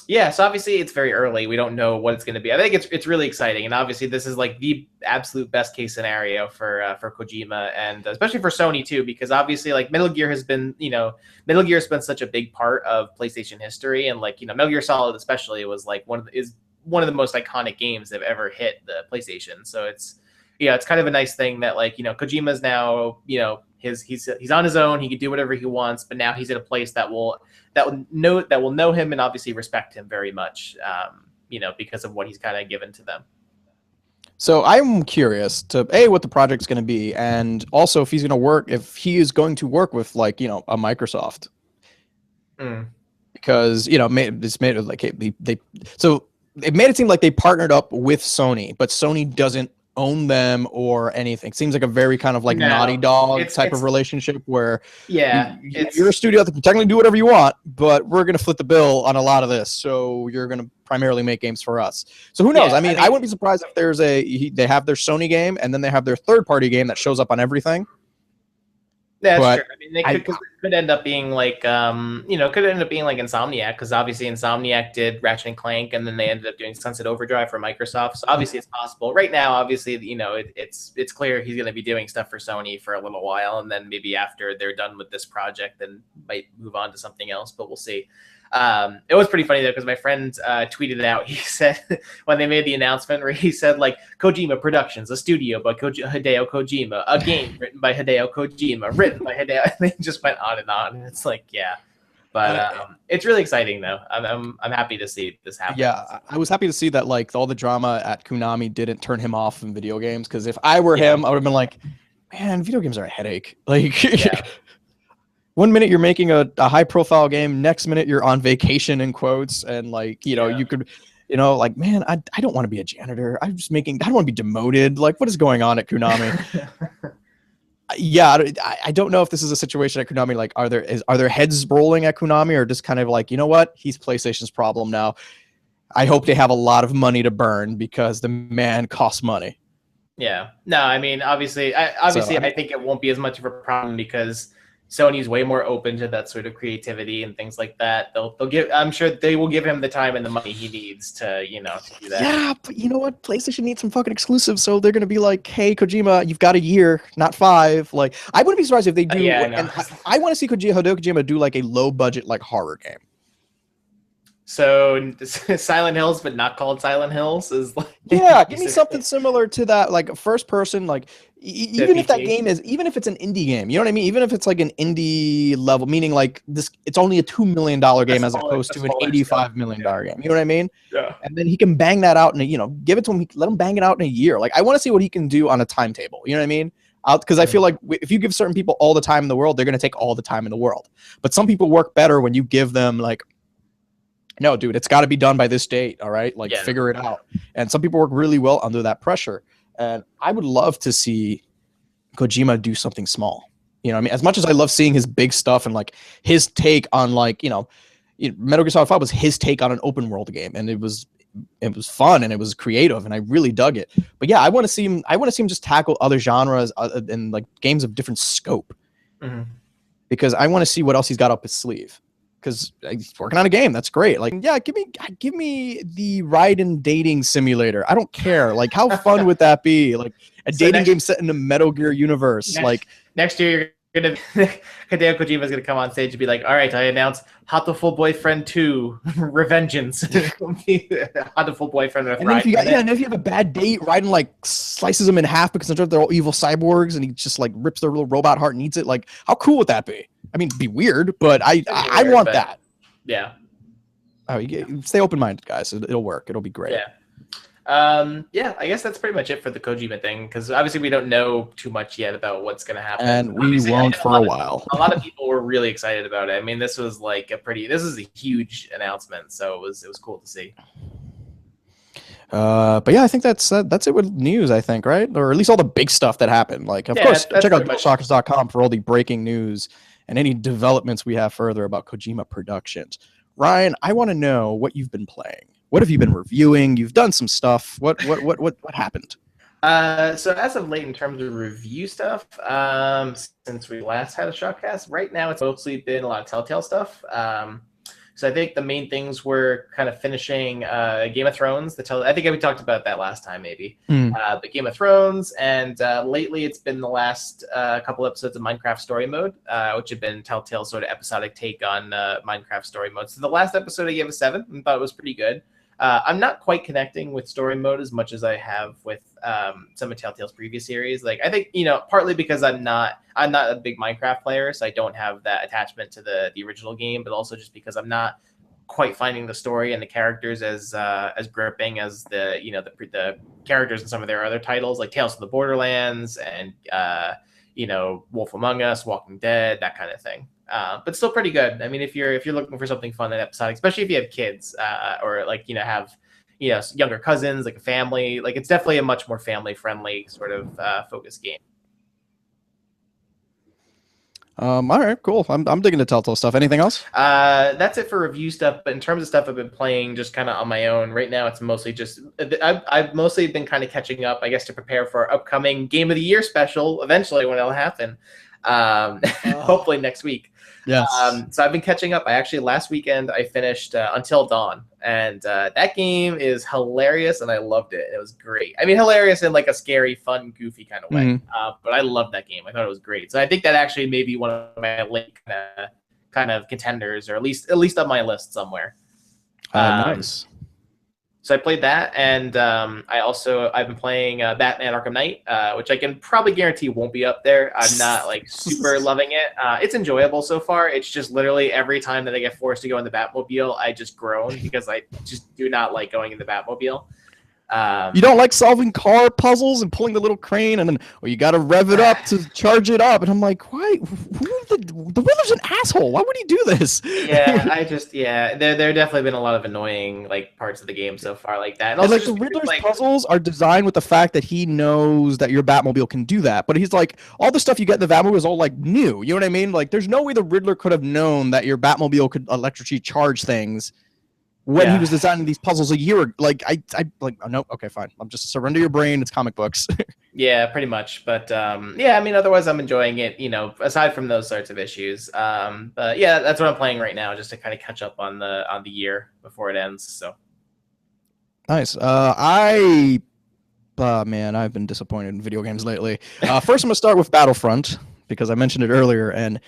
Yeah, so obviously it's very early. We don't know what it's going to be. I think it's really exciting, and obviously this is like the absolute best case scenario for Kojima, and especially for Sony too, because obviously like Metal Gear has been such a big part of PlayStation history, and like, you know, Metal Gear Solid especially was like one of the most iconic games that have ever hit the PlayStation. So it's kind of a nice thing that, like, you know, Kojima's now, you know, he's on his own. He can do whatever he wants, but now he's in a place that will know him and obviously respect him very much, you know, because of what he's kind of given to them. So I'm curious to what the project's going to be, and also if he is going to work with, like, you know, a Microsoft. because it's made it like it made it seem like they partnered up with Sony, but Sony doesn't own them or anything. It seems like a very kind of like Naughty Dog type of relationship where you're a studio that can technically do whatever you want, but we're going to flip the bill on a lot of this. So you're going to primarily make games for us. So who knows? I mean, I wouldn't be surprised if there's they have their Sony game and then they have their third-party game that shows up on everything. That's true. I mean, it could end up being like, could end up being like Insomniac, because obviously Insomniac did Ratchet and Clank, and then they ended up doing Sunset Overdrive for Microsoft. So obviously it's possible. Right now, obviously, it's clear he's going to be doing stuff for Sony for a little while, and then maybe after they're done with this project, then might move on to something else. But we'll see. It was pretty funny though, because my friend tweeted out, he said when they made the announcement where he said like Kojima Productions, a studio by Hideo Kojima, a game written by Hideo Kojima, written by Hideo, and they just went on, and it's like, yeah. But it's really exciting though. I'm happy to see this happen. Yeah, I was happy to see that like all the drama at Konami didn't turn him off in video games, because if I were him, I would have been like, man, video games are a headache. Like one minute you're making a high profile game, next minute you're on vacation in quotes, and like, you could, like, man, I don't want to be a janitor. I don't want to be demoted. Like, what is going on at Konami? I don't know if this is a situation at Konami. Like, are there heads rolling at Konami, or just kind of like, you know what? He's PlayStation's problem now. I hope they have a lot of money to burn because the man costs money. Yeah. No, I mean, obviously, I think it won't be as much of a problem because Sony's way more open to that sort of creativity and things like that. I'm sure they will give him the time and the money he needs to do that. Yeah, but you know what? PlayStation needs some fucking exclusives, so they're gonna be like, "Hey, Kojima, you've got a year, not 5." Like, I wouldn't be surprised if they do. And I want to see Hideo Kojima do like a low budget like horror game. So Silent Hills, but not called Silent Hills, is like, give me something similar to that, like first person, like even if that game is, even if it's an indie game, you know what I mean? Even if it's like an indie level, meaning like this, it's only a $2 million game as opposed to an $85 million game. You know what I mean? Yeah. And then he can bang that out in give it to him, let him bang it out in a year. Like, I want to see what he can do on a timetable. You know what I mean? Because I feel like if you give certain people all the time in the world, they're going to take all the time in the world. But some people work better when you give them like, no, dude, it's got to be done by this date. All right. Like, figure it out. And some people work really well under that pressure. And I would love to see Kojima do something small. You know what I mean? As much as I love seeing his big stuff and like his take on like, Metal Gear Solid 5 was his take on an open world game. And it was fun and it was creative and I really dug it. But yeah, I want to see him just tackle other genres and like games of different scope. Mm-hmm. Because I want to see what else he's got up his sleeve. Because he's working on a game. That's great. Like, yeah, give me the ride and dating simulator. I don't care. Like, how fun would that be? Like a dating game set in the Metal Gear universe. Next year, Hideo Kojima is gonna come on stage and be like, "All right, I announce Hatoful Boyfriend 2, Revengeance." Hatoful Boyfriend. And if you have a bad date, Raiden like slices them in half because they're all evil cyborgs, and he just like rips their little robot heart and eats it. Like, how cool would that be? I mean, it'd be weird, but I want that. Yeah. Oh, stay open-minded, guys. It'll work. It'll be great. Yeah. I guess that's pretty much it for the Kojima thing, because obviously we don't know too much yet about what's going to happen. And we won't for a while. A lot of people were really excited about it. I mean, this was like this is a huge announcement, so it was cool to see. But yeah, I think that's it with news, I think, right? Or at least all the big stuff that happened. Like, of course, check out DualShockers.com for all the breaking news and any developments we have further about Kojima Productions. Ryan, I want to know what you've been playing. What have you been reviewing? You've done some stuff. What happened? So as of late, in terms of review stuff, since we last had a ShockCast, right now it's mostly been a lot of Telltale stuff. So I think the main things were kind of finishing Game of Thrones. I think we talked about that last time, maybe. But Game of Thrones, and lately it's been the last couple episodes of Minecraft Story Mode, which have been Telltale's sort of episodic take on Minecraft Story Mode. So the last episode I gave a 7 and thought it was pretty good. I'm not quite connecting with Story Mode as much as I have with some of Telltale's previous series. Like, I think, partly because I'm not a big Minecraft player, so I don't have that attachment to the original game, but also just because I'm not quite finding the story and the characters as gripping as the characters in some of their other titles, like Tales from the Borderlands and Wolf Among Us, Walking Dead, that kind of thing. but still pretty good. I mean, if you're looking for something fun and episodic, especially if you have kids or like have younger cousins, like a family, like it's definitely a much more family friendly sort of focused game. All right, cool. I'm digging the Telltale stuff. Anything else? That's it for review stuff. But in terms of stuff I've been playing, just kind of on my own right now, it's mostly just I've mostly been kind of catching up, I guess, to prepare for our upcoming Game of the Year special eventually when it'll happen. Hopefully next week. Yes. So I've been catching up. I actually last weekend I finished Until Dawn, and that game is hilarious, and I loved it. It was great. I mean, hilarious in like a scary, fun, goofy kind of way. Mm-hmm. But I loved that game. I thought it was great. So I think that actually may be one of my late kind of contenders, or at least on my list somewhere. Nice. So I played that, and I've been playing Batman Arkham Knight, which I can probably guarantee won't be up there. I'm not like super loving it. It's enjoyable so far. It's just literally every time that I get forced to go in the Batmobile, I just groan because I just do not like going in the Batmobile. You don't like solving car puzzles and pulling the little crane, and then you got to rev it up to charge it up, and I'm like, why? The Riddler's an asshole. Why would he do this? Yeah, there definitely been a lot of annoying like parts of the game so far like that. And also like the Riddler's puzzles are designed with the fact that he knows that your Batmobile can do that, but he's like, all the stuff you get in the Batmobile is all like new. You know what I mean? Like, there's no way the Riddler could have known that your Batmobile could electrically charge things when he was designing these puzzles a year ago. Like, I like, oh, no, okay, fine. I'm just surrender your brain. It's comic books. Yeah, pretty much. But yeah, I mean, otherwise I'm enjoying it, aside from those sorts of issues. But yeah, that's what I'm playing right now, just to kind of catch up on the year before it ends. So nice. Man, I've been disappointed in video games lately. First, I'm gonna start with Battlefront because I mentioned it earlier, and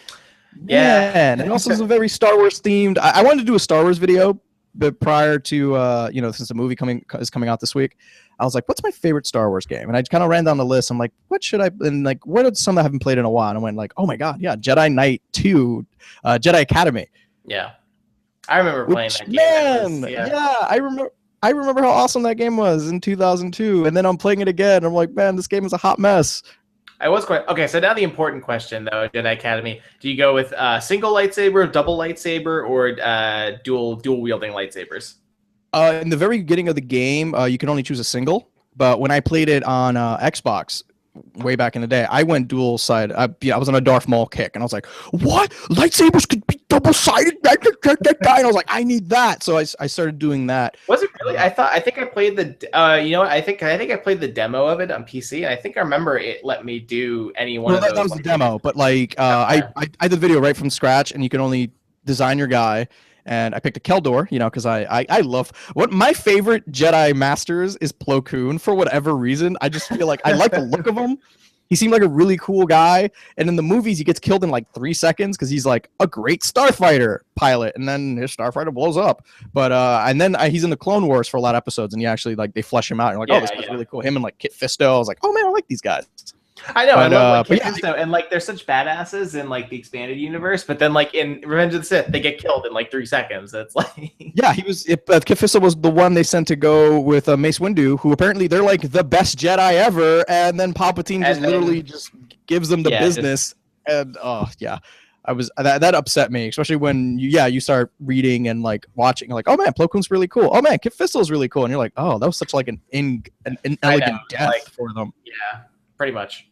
and it also is a very Star Wars themed. I wanted to do a Star Wars video, but prior to since the movie is coming out this week, I was like, what's my favorite Star Wars game? And I kind of ran down the list. I'm like, what should I, and like, what are some that I haven't played in a while? And I went like, oh my God, yeah, Jedi Knight 2, Jedi Academy. Yeah. I remember playing that game. Man, I remember how awesome that game was in 2002. And then I'm playing it again. And I'm like, man, this game is a hot mess. I was quite okay. So now the important question, though, Jedi Academy: do you go with single lightsaber, double lightsaber, or dual wielding lightsabers? In the very beginning of the game, you can only choose a single. But when I played it on Xbox way back in the day, I went dual side. I was on a Darth Maul kick, and I was like, "What? Lightsabers could be double sided?" And I was like, "I need that." So I started doing that. Was it really? I think I played the. You know what? I think I played the demo of it on PC, and I think I remember it let me do any one of those. That was the demo, but like I did the video right from scratch, and you can only design your guy. And I picked a Keldor, because I love what my favorite Jedi Masters is Plo Koon for whatever reason. I just feel like I like the look of him. He seemed like a really cool guy. And in the movies, he gets killed in like 3 seconds because he's like a great starfighter pilot. And then his starfighter blows up. But and then he's in the Clone Wars for a lot of episodes. And you actually like they flesh him out. And you're like, this guy's really cool. Him and like Kit Fisto. I was like, oh man, I like these guys. I know, I love Kit Fisto, and like they're such badasses in like the expanded universe, but then like in Revenge of the Sith, they get killed in like 3 seconds. It's like he was. Kit Fisto was the one they sent to go with Mace Windu, who apparently they're like the best Jedi ever, and then Palpatine just gives them the business. And I was that upset me, especially when you start reading and like watching, like, oh man, Plo Koon's really cool. Oh man, Kit Fisto's really cool, and you're like, oh, that was such like an elegant death for them. Yeah, pretty much.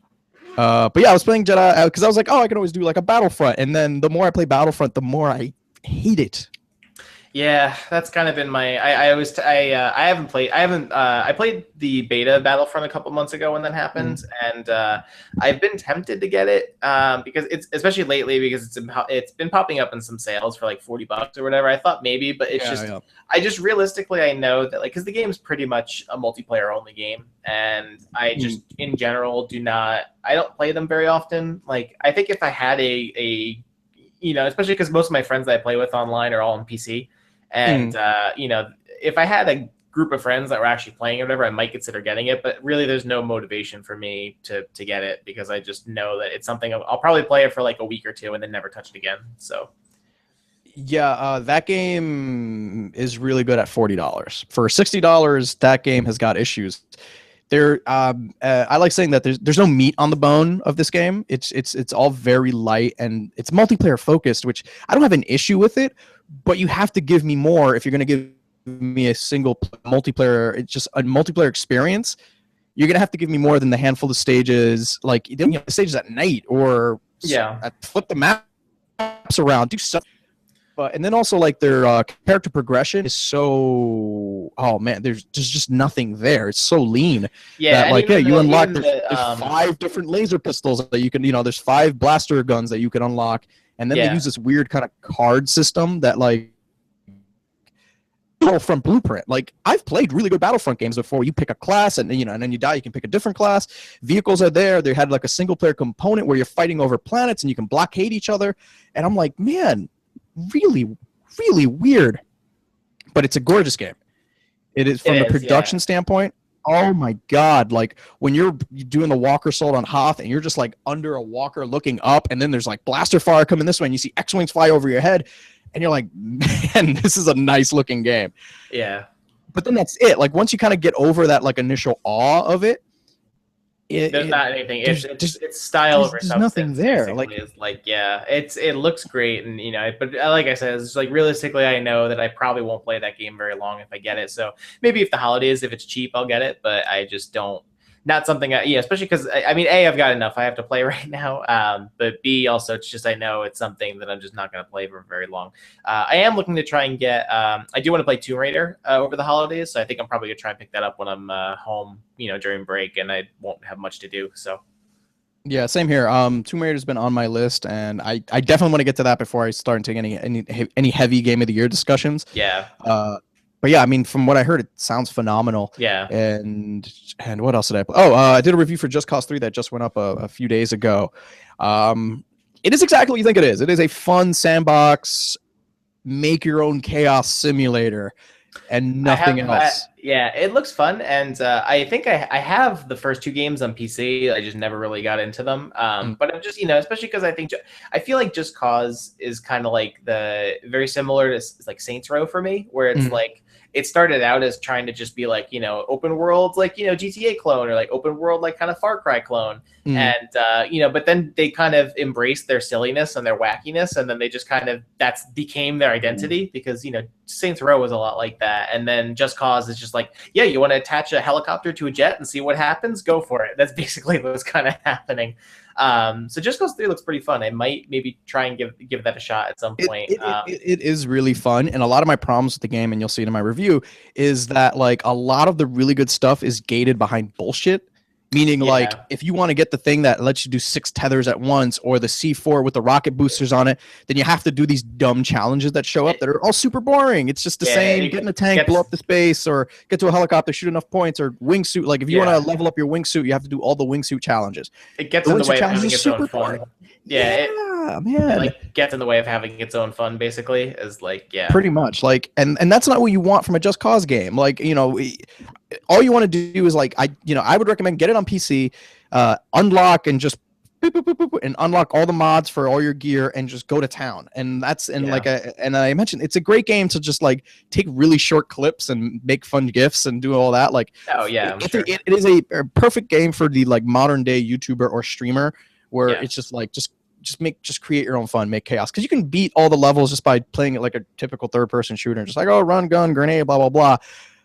But yeah, I was playing Jedi because I was like, oh, I can always do like a Battlefront, and then the more I play Battlefront, the more I hate it. Yeah, that's kind of been my. I played the beta Battlefront a couple months ago when that happened, and I've been tempted to get it because it's especially lately because it's been popping up in some sales for like $40 or whatever. I thought maybe, but it's I just realistically I know that like because the game's pretty much a multiplayer only game, and I just in general I don't play them very often. Like I think if I had a especially because most of my friends that I play with online are all on PC. And if I had a group of friends that were actually playing or whatever, I might consider getting it. But really, there's no motivation for me to get it because I just know that it's something I'll probably play it for like a week or two and then never touch it again. So yeah, that game is really good at $40. For $60, that game has got issues. I like saying that there's no meat on the bone of this game. It's all very light and it's multiplayer focused, which I don't have an issue with it, but you have to give me more if you're going to give me a single multiplayer. It's just a multiplayer experience. You're gonna have to give me more than the handful of stages, like stages at night, or flip the maps around, do stuff. But and then also like their character progression is so, oh man, there's just nothing there. It's so lean. Yeah, that, like you unlock there's 5 different laser pistols that you can, there's 5 blaster guns that you can unlock, and then they use this weird kind of card system that like Battlefront blueprint. Like I've played really good Battlefront games before. You pick a class and and then you die, you can pick a different class. Vehicles are there. They had like a single player component where you're fighting over planets and you can blockade each other. And I'm like, man, really, really weird. But it's a gorgeous game. It is from the production standpoint. Oh my god, like when you're doing the walker assault on Hoth and you're just like under a walker looking up, and then there's like blaster fire coming this way and you see X-Wings fly over your head. And you're like, man, this is a nice looking game. Yeah. But then that's it. Like once you kind of get over that like initial awe of it, there's not anything. It's style over substance. There's nothing there. It looks great, and but like I said, it's like realistically, I know that I probably won't play that game very long if I get it. So maybe if the holidays, if it's cheap, I'll get it. But I just don't. Not something, especially because, I mean, A, I've got enough I have to play right now, but B, also, it's just I know it's something that I'm just not going to play for very long. I am looking to try and get, I do want to play Tomb Raider over the holidays, so I think I'm probably going to try and pick that up when I'm home, during break, and I won't have much to do, so. Yeah, same here. Tomb Raider's been on my list, and I definitely want to get to that before I start taking any heavy Game of the Year discussions. Yeah. But yeah, I mean, from what I heard, it sounds phenomenal. Yeah. And what else did I play? Oh, I did a review for Just Cause 3 that just went up a few days ago. It is exactly what you think it is. It is a fun sandbox, make your own chaos simulator, and nothing else. Yeah, it looks fun, and I think I have the first 2 games on PC. I just never really got into them. But I'm just, especially because I feel like Just Cause is kind of like very similar to like Saints Row for me, where it's like it started out as trying to just be like, open world, like, GTA clone, or like open world, like kind of Far Cry clone. And, but then they kind of embraced their silliness and their wackiness. And then they just kind of, became their identity because, Saints Row was a lot like that. And then Just Cause is just like, yeah, you want to attach a helicopter to a jet and see what happens? Go for it. That's basically what's kind of happening. So Just Cause 3 looks pretty fun. I might maybe try and give that a shot at some point. It is really fun. And a lot of my problems with the game, and you'll see it in my review, is that like a lot of the really good stuff is gated behind bullshit. Meaning, like, if you want to get the thing that lets you do 6 tethers at once, or the C4 with the rocket boosters on it, then you have to do these dumb challenges that show up that are all super boring. It's just the same: get in a tank, blow up the space, or get to a helicopter, shoot enough points, or wingsuit. Like, if you want to level up your wingsuit, you have to do all the wingsuit challenges. It gets in the way of having its own fun. Yeah, man. It, like, gets in the way of having its own fun, basically, is like, pretty much. Like, and that's not what you want from a Just Cause game. Like, all you want to do is like, I would recommend get it on PC, unlock and just and unlock all the mods for all your gear and just go to town. And that's and I mentioned it's a great game to just like take really short clips and make fun GIFs and do all that. Like, it is a perfect game for the like modern day YouTuber or streamer where it's just like just create your own fun, make chaos, because you can beat all the levels just by playing it like a typical third person shooter, just like, oh, run, gun, grenade, blah blah blah.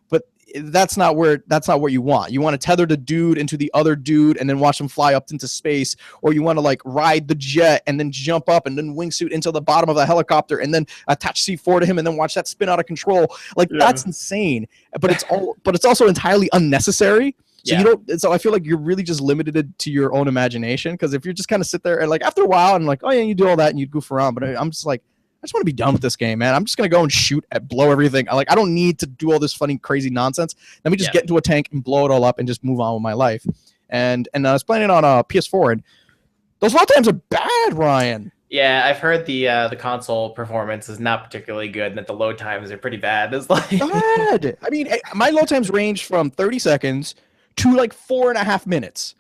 But that's not what you want. You want to tether the dude into the other dude and then watch him fly up into space, or you want to like ride the jet and then jump up and then wingsuit into the bottom of the helicopter and then attach C4 to him and then watch that spin out of control. Like, that's insane. But it's also entirely unnecessary. So I feel like you're really just limited to your own imagination, because if you just kind of sit there and like after a while and like, oh yeah, you do all that and you goof around, but I'm just like, I just want to be done with this game, man. I'm just gonna go and shoot and blow everything. I don't need to do all this funny, crazy nonsense. Let me just get into a tank and blow it all up and just move on with my life. And I was playing it on PS4, and those load times are bad, Ryan. Yeah, I've heard the console performance is not particularly good, and that the load times are pretty bad. It's like bad. I mean, my load times range from 30 seconds to like 4.5 minutes.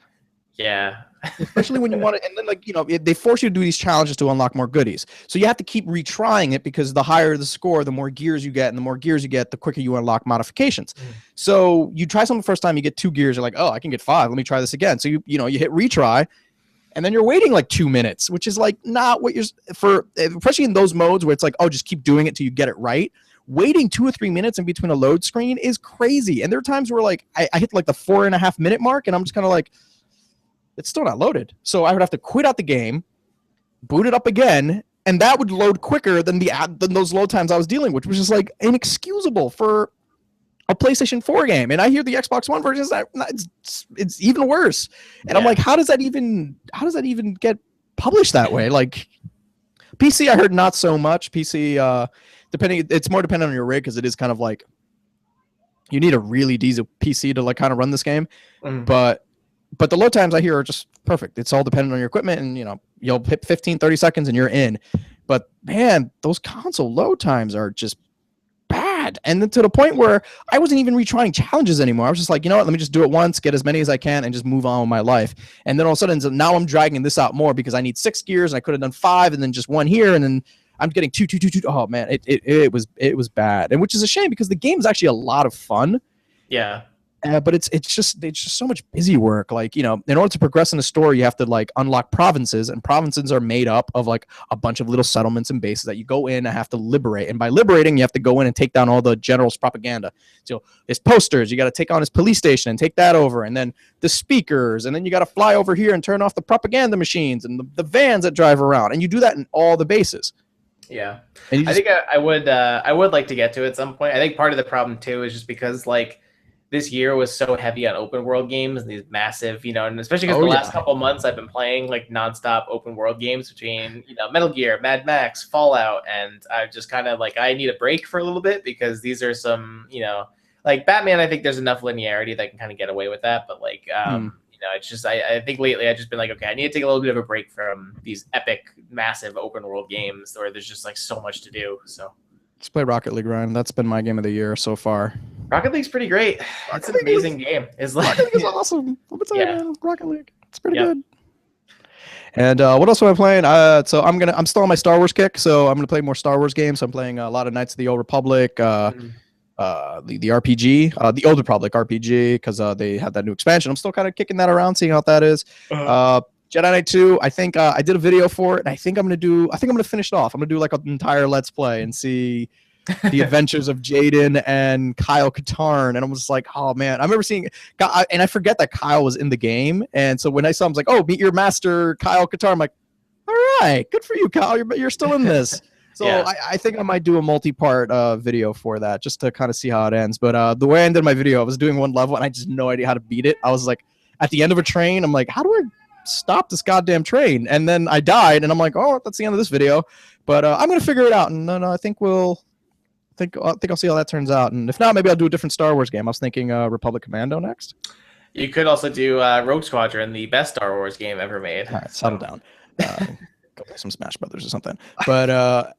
Yeah. Especially when you want to, and then like, you know, they force you to do these challenges to unlock more goodies. So you have to keep retrying it because the higher the score, the more gears you get, and the more gears you get, the quicker you unlock modifications. So you try something the first time, you get 2 gears, you're like, oh, I can get 5. Let me try this again. So you hit retry, and then you're waiting like 2 minutes, which is like not what you're for, especially in those modes where it's like, oh, just keep doing it till you get it right. Waiting 2 or 3 minutes in between a load screen is crazy. And there are times where like I hit like the 4.5 minute mark, and I'm just kind of like, it's still not loaded. So I would have to quit out the game, boot it up again, and that would load quicker than those load times I was dealing with, which was like inexcusable for a PlayStation 4 game. And I hear the Xbox One version it's even worse. And I'm like, how does that even get published that way? Like PC, I heard not so much. PC, it's more dependent on your rig because it is kind of like you need a really decent PC to like kind of run this game, but the load times I hear are just perfect. It's all dependent on your equipment, and you'll hit 15, 30 seconds and you're in. But man, those console load times are just bad. And then to the point where I wasn't even retrying challenges anymore. I was just like, you know what, let me just do it once, get as many as I can, and just move on with my life. And then all of a sudden, so now I'm dragging this out more because I need 6 gears and I could have done 5 and then just 1 here, and then I'm getting 2. Oh man, it was bad. And which is a shame because the game is actually a lot of fun. Yeah. But it's just so much busy work. Like, in order to progress in the story, you have to like unlock provinces, and provinces are made up of like a bunch of little settlements and bases that you go in and have to liberate. And by liberating, you have to go in and take down all the general's propaganda. So there's posters, you got to take on his police station and take that over, and then the speakers, and then you got to fly over here and turn off the propaganda machines and the vans that drive around, and you do that in all the bases. Yeah, I think I would like to get to it at some point. I think part of the problem too is just because like this year was so heavy on open world games and these massive, and especially because the last couple months I've been playing like nonstop open world games between, Metal Gear, Mad Max, Fallout, and I just kind of like, I need a break for a little bit because these are some, like Batman, I think there's enough linearity that can kind of get away with that. But like, it's just, I think lately I've just been like, okay, I need to take a little bit of a break from these epic, massive open world games where there's just like so much to do. So let's play Rocket League, Ryan. That's been my game of the year so far. Rocket League's pretty great. It's an amazing game. Rocket League is awesome. Man. Rocket League. It's pretty good. And what else am I playing? So I'm still on my Star Wars kick, so I'm gonna play more Star Wars games. So I'm playing a lot of Knights of the Old Republic, the RPG, the Old Republic RPG, because they had that new expansion. I'm still kind of kicking that around, seeing how that is. Jedi Knight 2, I think I did a video for it, and I think I'm gonna finish it off. I'm gonna do like an entire Let's Play and see the adventures of Jaden and Kyle Katarn, and I'm just like, oh man, I remember seeing, and I forget that Kyle was in the game, and so when I saw him, I was like, oh, meet your master, Kyle Katarn. I'm like, all right, good for you, Kyle, you're still in this. So I think I might do a multi-part video for that, just to kind of see how it ends. But the way I ended my video, I was doing one level, and I just had no idea how to beat it. I was like, at the end of a train, I'm like, how do I stop this goddamn train? And then I died, and I'm like, oh, that's the end of this video. But I'm gonna figure it out, and then I think I'll see how that turns out. And if not, maybe I'll do a different Star Wars game. I was thinking Republic Commando next. You could also do Rogue Squadron, the best Star Wars game ever made. All right, settle down. Go play some Smash Brothers or something. But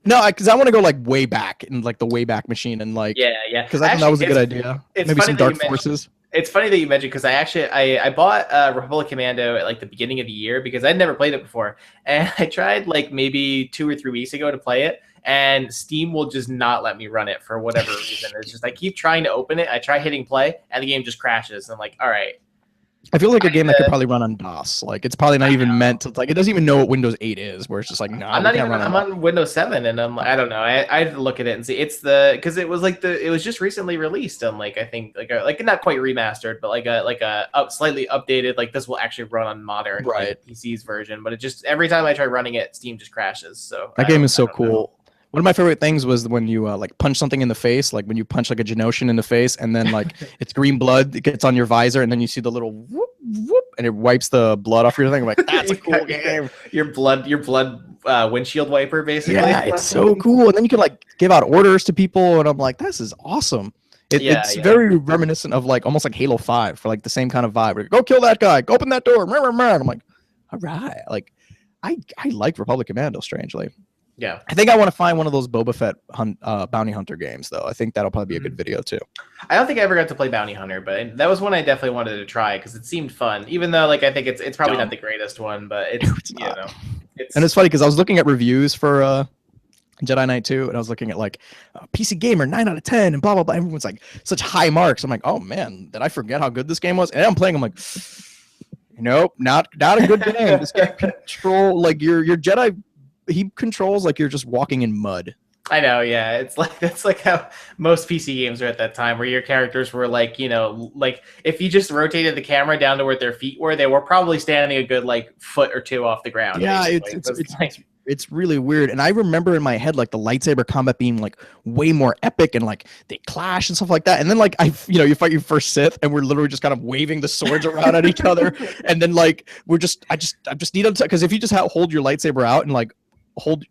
no, because I want to go like way back in like the way back machine and like because I think that was a good idea. Maybe some Dark Forces. It's funny that you mentioned because I bought Republic Commando at like the beginning of the year because I'd never played it before, and I tried like maybe 2 or 3 weeks ago to play it, and Steam will just not let me run it for whatever reason. It's just I keep trying to open it, I try hitting play, and the game just crashes. I'm like, all right. I feel like a game that could probably run on DOS. Like it's probably not even meant to. Like it doesn't even know what Windows 8 is. Where it's just like, no, I'm not even. I'm on Windows 7, and I don't know. I had to look at it and see. It's because it was like it was just recently released on like I think like not quite remastered, but like a slightly updated. Like this will actually run on modern PC's version. But it just every time I try running it, Steam just crashes. So that game is so cool. One of my favorite things was when you like punch something in the face, like when you punch like a Genoshan in the face, and then like it's green blood, it gets on your visor, and then you see the little whoop whoop, and it wipes the blood off your thing. I'm like, that's a cool game. Your blood windshield wiper, basically. Yeah, it's so cool. And then you can like give out orders to people, and I'm like, this is awesome. It's very reminiscent of like almost like Halo 5 for like the same kind of vibe. Like, go kill that guy, go open that door. I'm like, all right. Like I like Republic Commando, strangely. Yeah. I think I want to find one of those Boba Fett bounty hunter games, though. I think that'll probably be a good video too. I don't think I ever got to play Bounty Hunter, but that was one I definitely wanted to try because it seemed fun. Even though, like, I think it's probably not the greatest one, but it's you know, and it's funny because I was looking at reviews for Jedi Knight 2, and I was looking at like PC Gamer 9 out of 10 and blah blah blah. Everyone's like such high marks. I'm like, oh man, did I forget how good this game was? And I'm playing. I'm like, nope, not a good game. This game control like your Jedi. He controls like you're just walking in mud. I know, yeah. It's like that's like how most PC games are at that time, where your characters were like, you know, like if you just rotated the camera down to where their feet were, they were probably standing a good like foot or two off the ground. Yeah, it's really weird. And I remember in my head like the lightsaber combat being like way more epic and like they clash and stuff like that. And then like you fight your first Sith and we're literally just kind of waving the swords around at each other. And then like I just need them to, because if you just hold your lightsaber out and like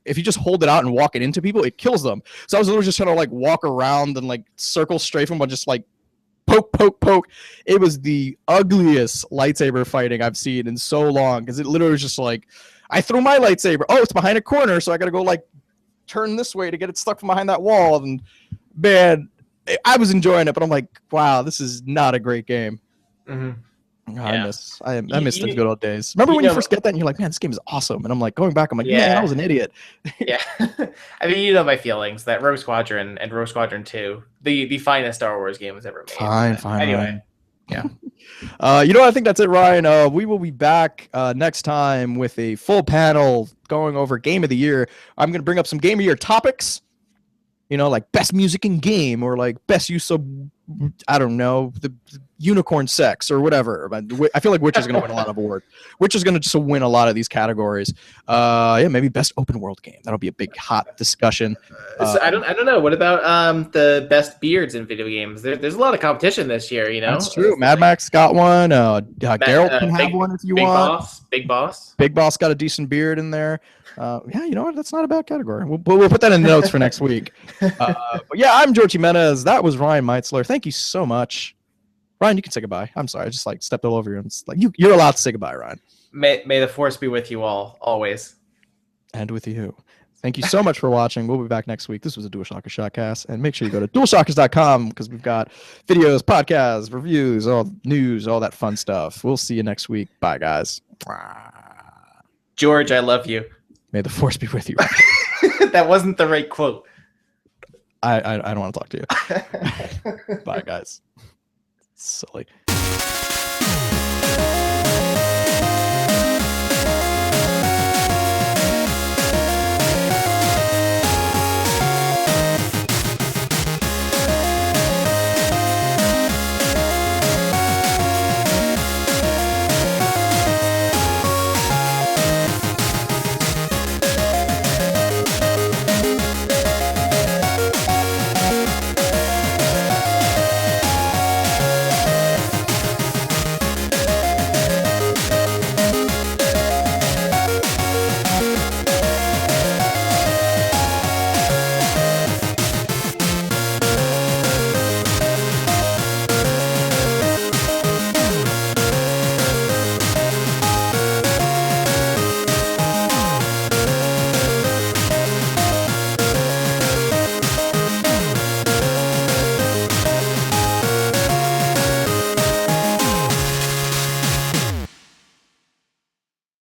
if you just hold it out and walk it into people, it kills them. So I was literally just trying to like walk around and like circle straight from, but just like poke. It was the ugliest lightsaber fighting I've seen in so long, because it literally was just like I threw my lightsaber, oh, it's behind a corner, so I gotta go like turn this way to get it stuck from behind that wall. And man, I was enjoying it, but I'm like, wow, this is not a great game. Mm-hmm. Yeah. I miss the good old days. Remember when you first get that and you're like, man, this game is awesome. And I'm like, going back, I'm like, yeah, I was an idiot. Yeah. I mean, you know my feelings that Rogue Squadron and Rogue Squadron 2, the finest Star Wars game was ever made. Fine. Anyway. Yeah. I think that's it, Ryan. We will be back next time with a full panel going over Game of the Year. I'm going to bring up some Game of the Year topics, like best music in game, or like best use of, I don't know, the unicorn sex or whatever. I feel like Witch is going to win a lot of awards. Witch is going to just win a lot of these categories. Maybe best open world game. That'll be a big hot discussion. So I don't know. What about the best beards in video games? There's a lot of competition this year. That's true. Mad Max got one. Geralt can have one if you want. Big Boss. Big Boss got a decent beard in there. You know what? That's not a bad category. We'll put that in the notes for next week. But yeah, I'm George Jimenez. That was Ryan Meitzler. Thank you so much. Ryan, you can say goodbye. I'm sorry. I just like stepped all over you. And it's like you're allowed to say goodbye, Ryan. May the force be with you all, always. And with you. Thank you so much for watching. We'll be back next week. This was a DualShockers ShockCast. And make sure you go to DualShockers.com, because we've got videos, podcasts, reviews, all news, all that fun stuff. We'll see you next week. Bye, guys. George, I love you. May the force be with you. That wasn't the right quote. I don't want to talk to you. Bye, guys. Silly.